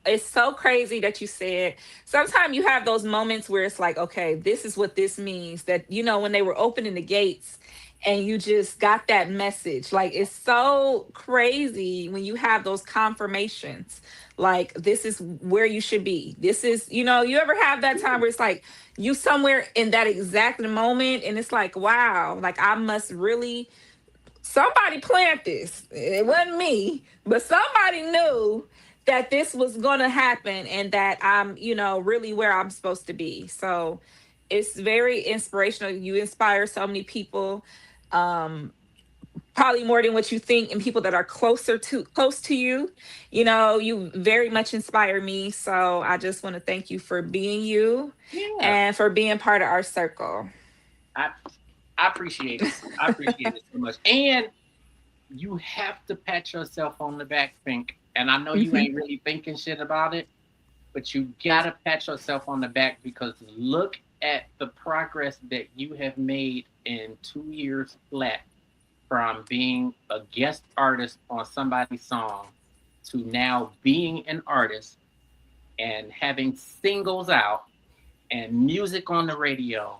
crazy that you said sometimes you have those moments where it's like, okay, this is what this means, that when they were opening the gates and you just got that message. Like, it's so crazy when you have those confirmations, like, this is where you should be. This is, you ever have that time where it's like you somewhere in that exact moment, and it's like, wow, like, I must really, somebody planned this. It wasn't me, but somebody knew that this was going to happen, and that I'm, really where I'm supposed to be. So it's very inspirational. You inspire so many people, um, probably more than what you think, and people that are close to you. You very much inspire me. So I just want to thank you for being you Yeah, and for being part of our circle. I I appreciate it. I appreciate it so much. And you have to pat yourself on the back, Fink. And I know you Hmm. ain't really thinking shit about it, but you gotta pat yourself on the back because look at the progress that you have made in 2 years flat from being a guest artist on somebody's song to now being an artist and having singles out and music on the radio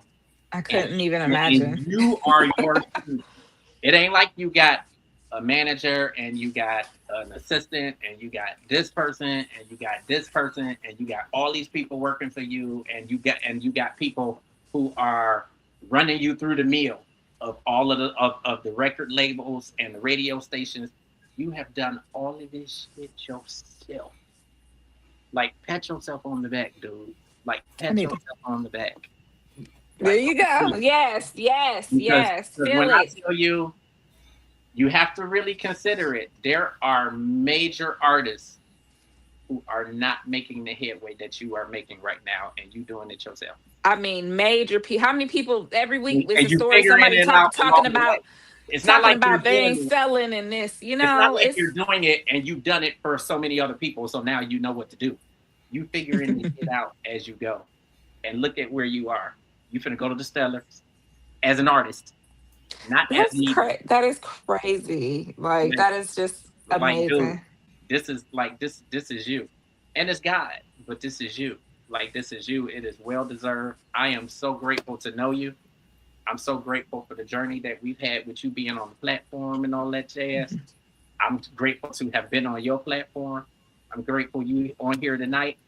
I and couldn't even and imagine. you are your truth. It ain't like you got a manager and you got an assistant and you got this person and you got this person and you got all these people working for you and you got people who are running you through the meal of all of the record labels and the radio stations. You have done all of this shit yourself. Like, pat yourself on the back, dude. Like, I pat need to. yourself on the back. There Like, you go. Yes, yes, yes. because Feel when I it. tell you, you have to really consider it. There are major artists who are not making the headway that you are making right now, and you doing it yourself. I mean, major How many people every week is And a you story? figuring Somebody it out talking along the way. about It's not like you're they doing ain't it. selling and this. It's not like you're doing it and you've done it for so many other people, so now you know what to do. You figuring it out as you go, and look at where you are. You finna go to the Stellars as an artist, not as needed. That is crazy. Like that is just Like, dude, amazing. this is like this is you, and it's God, but this is you. Like, this is you. It is well deserved. I am so grateful to know you. I'm so grateful for the journey that we've had with you being on the platform and all that jazz. I'm grateful to have been on your platform. I'm grateful you on here tonight,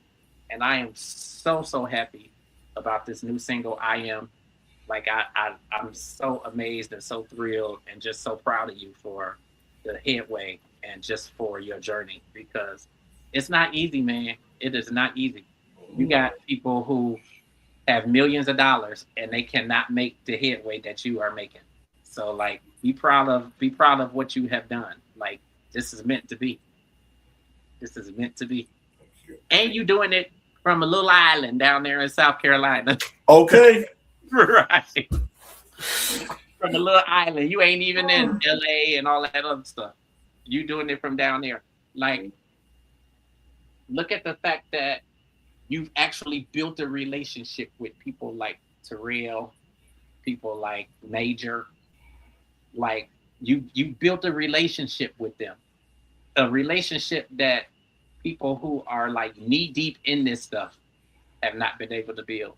and I am so happy about this new single. I am. Like, I'm so amazed and so thrilled and just so proud of you for the headway and just for your journey, because it's not easy, man. It is not easy. You got people who have millions of dollars and they cannot make the headway that you are making. So, like, be proud of what you have done. Like, this is meant to be. This is meant to be. And you doing it from a little island down there in South Carolina. Okay. Right. From a little island. You ain't even in LA and all that other stuff. You doing it from down there. Like, look at the fact that you've actually built a relationship with people like Terrell, people like Major. Like, you built a relationship with them. A relationship that people who are like knee deep in this stuff have not been able to build.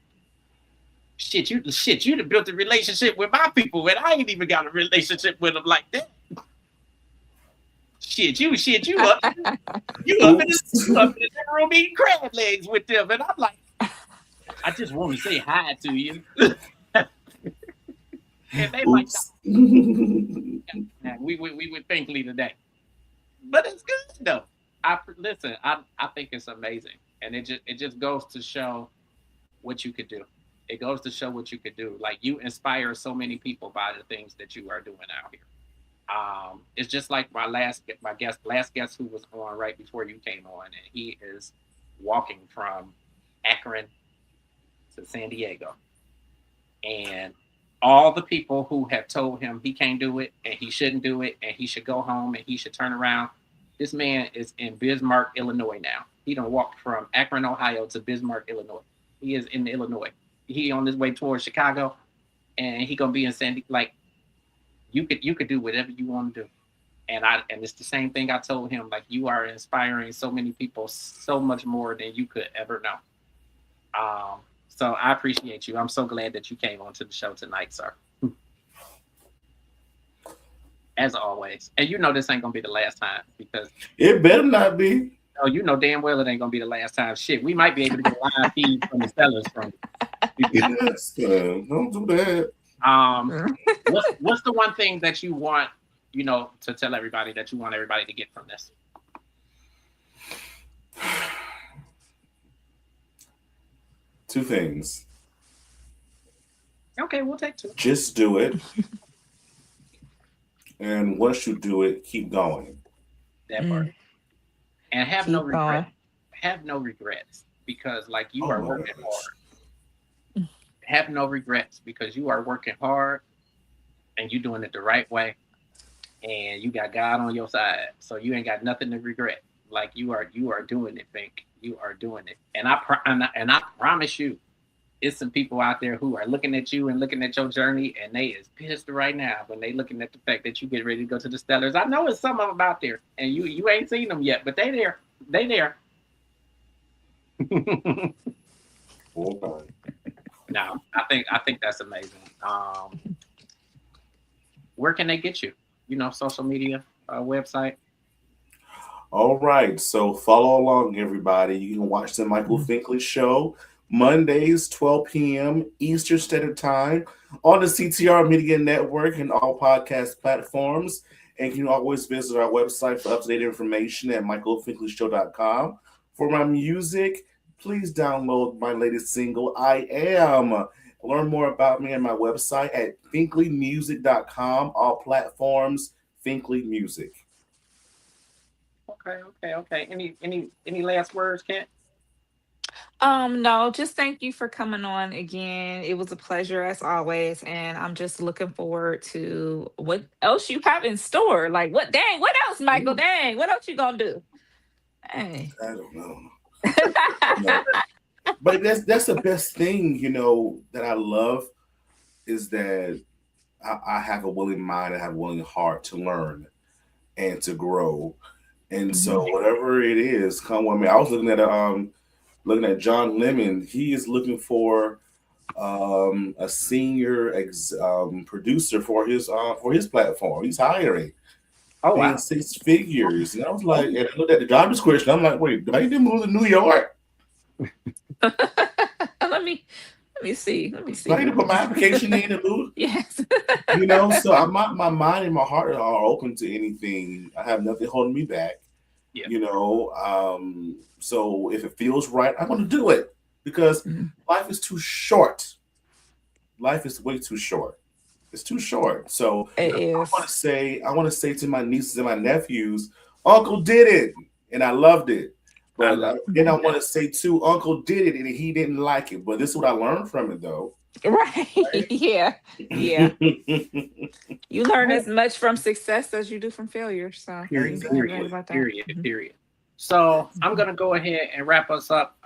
Shit, you'd have built a relationship with my people, and I ain't even got a relationship with them like that. You up in the room eating crab legs with them, and I'm like, I just want to say hi to you. And they like, we with Finkley today, but it's good though. I think it's amazing, and it just goes to show what you could do. It goes to show what you could do. Like, you inspire so many people by the things that you are doing out here. It's just like my last guest who was on right before you came on, and he is walking from Akron to San Diego, and all the people who have told him he can't do it and he shouldn't do it and he should go home and he should turn around. This man is in Bismarck, Illinois now. He done walked from Akron, Ohio to Bismarck, Illinois. He is in Illinois. He on his way towards Chicago, and he gonna be in San Diego. Like, you could do whatever you want to do, and it's the same thing I told him. Like, you are inspiring so many people, so much more than you could ever know. So I appreciate you. I'm so glad that you came onto the show tonight, sir. As always, and you know this ain't gonna be the last time, because it better not be. Oh, you know damn well it ain't gonna be the last time. Shit, we might be able to get live feed from the sellers from. Yes, don't do that. What's the one thing that you want, to tell everybody that you want everybody to get from this? Two things. Okay, we'll take two. Just do it. And once you do it, keep going. That part. And have Keep no regrets. going. Have no regrets, because like you are working hard. Have no regrets, because you are working hard and you're doing it the right way, and you got God on your side, so you ain't got nothing to regret. Like, you are doing it, Fink. You are doing it, and I promise you, it's some people out there who are looking at you and looking at your journey, and they is pissed right now when they looking at the fact that you get ready to go to the Stellars. I know it's some of them out there, and you ain't seen them yet, but they there. They there. Okay. No, I think that's amazing. Where can they get you? Social media. website? All right, so follow along, everybody. You can watch the Michael Finkley Show Mondays, 12 p.m. Eastern Standard Time on the CTR Media Network and all podcast platforms. And you can always visit our website for up-to-date information at michaelfinkleyshow.com. For my music, please download my latest single, I Am. Learn more about me on my website at finkleymusic.com, all platforms, Finkley Music. Okay. Any last words, Kat? No, just thank you for coming on again. It was a pleasure as always, and I'm just looking forward to what else you have in store. Like what else, Michael? Dang, what else you gonna do? Hey. I don't know. No. But that's the best thing, that I love is that I have a willing mind, I have a willing heart to learn and to grow. And so whatever it is, come with me. I was looking at John Lemon. He is looking for a senior producer for his platform. He's hiring, Oh paying wow. 6 figures. And I was like, and I looked at the job description. I'm like, wait, do I need to move to New York? let me see. Let me see. Do I need to put my application in and move? Yes. So my mind and my heart are open to anything. I have nothing holding me back. Yeah. So if it feels right, I'm going to do it because life is too short. Life is way too short. It's too short. So It is. I want to say to my nieces and my nephews, Uncle did it, and I loved it. But I want to say too, Uncle did it, and he didn't like it. But this is what I learned from it, though. Right. Yeah. You learn as much from success as you do from failure. So Period. you're right about that. Period. So I'm gonna go ahead and wrap us up.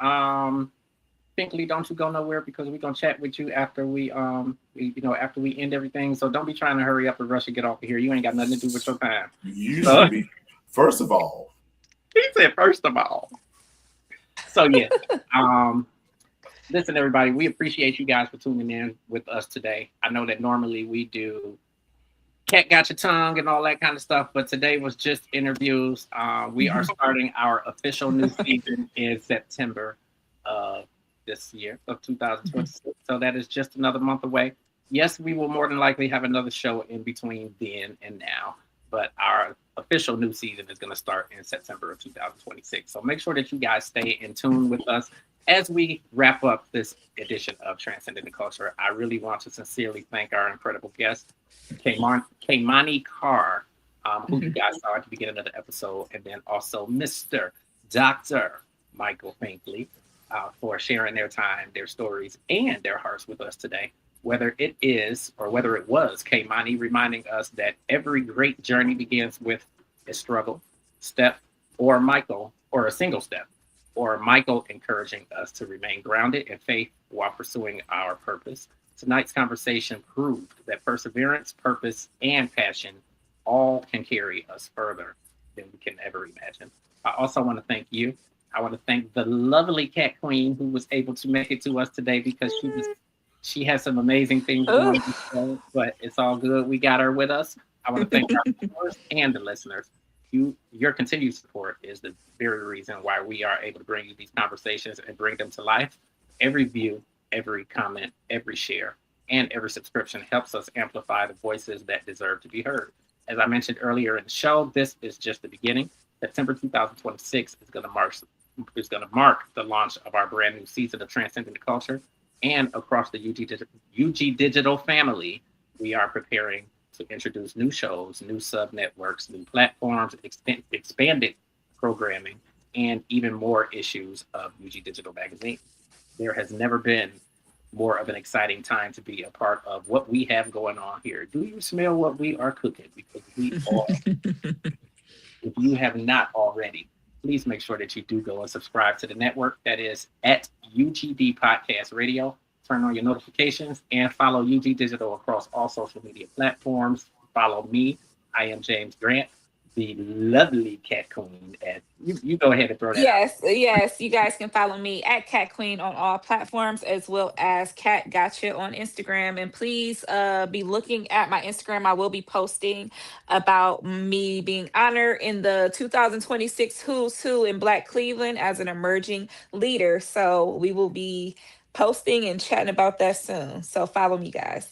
Finkley, don't you go nowhere because we're gonna chat with you after we after we end everything. So don't be trying to hurry up and rush and get off of here. You ain't got nothing to do with your time. You should be. First of all. He said first of all. So yeah. Listen, everybody, we appreciate you guys for tuning in with us today. I know that normally we do Cat Got Your Tongue and all that kind of stuff, but today was just interviews. We are starting our official new season in September of this year, of 2026. So that is just another month away. Yes, we will more than likely have another show in between then and now, but our official new season is going to start in September of 2026. So make sure that you guys stay in tune with us. As we wrap up this edition of Transcending the Culture, I really want to sincerely thank our incredible guest, Kmani Carr, who you guys saw at the beginning of the episode, and then also Mr. Dr. Michael Finkley for sharing their time, their stories, and their hearts with us today. Whether it was Kmani reminding us that every great journey begins with a struggle, step, or a single step. Or Michael encouraging us to remain grounded in faith while pursuing our purpose. Tonight's conversation proved that perseverance, purpose, and passion all can carry us further than we can ever imagine. I also want to thank you. I want to thank the lovely Cat Queen who was able to make it to us today because she has some amazing things going on, but it's all good. We got her with us. I want to thank our viewers and the listeners. Your continued support is the very reason why we are able to bring you these conversations and bring them to life. Every view, every comment, every share, and every subscription helps us amplify the voices that deserve to be heard. As I mentioned earlier in the show, this is just the beginning. September 2026 is going to mark the launch of our brand new season of Transcending the Culture. And across the UG Digital family, we are preparing to introduce new shows, new sub-networks, new platforms, expanded programming, and even more issues of UG Digital Magazine. There has never been more of an exciting time to be a part of what we have going on here. Do you smell what we are cooking? Because we are. If you have not already, please make sure that you do go and subscribe to the network. That is at UGD Podcast Radio. Turn on your notifications and follow UG Digital across all social media platforms. Follow me. I am James Grant. the lovely Cat Queen. At you go ahead and throw that out. Yes. You guys can follow me at Cat Queen on all platforms, as well as Cat Gotcha on Instagram. And please be looking at my Instagram. I will be posting about me being honored in the 2026 Who's Who in Black Cleveland as an emerging leader. So we will be posting and chatting about that soon. So follow me, guys.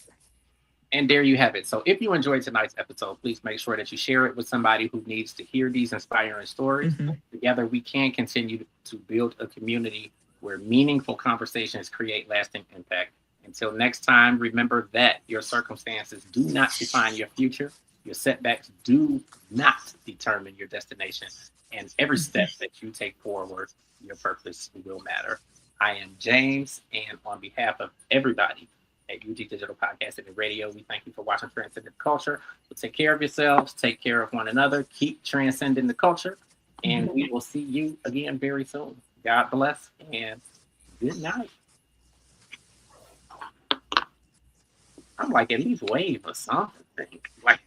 And there you have it. So if you enjoyed tonight's episode, please make sure that you share it with somebody who needs to hear these inspiring stories. Mhm. Together, we can continue to build a community where meaningful conversations create lasting impact. Until next time, remember that your circumstances do not define your future. Your setbacks do not determine your destination. And every step that you take forward, your purpose will matter. I am James, and on behalf of everybody at UT Digital Podcast and Radio, we thank you for watching Transcending the Culture. So take care of yourselves, take care of one another, keep transcending the culture, and we will see you again very soon. God bless and good night. I'm like, at least wave or something. Like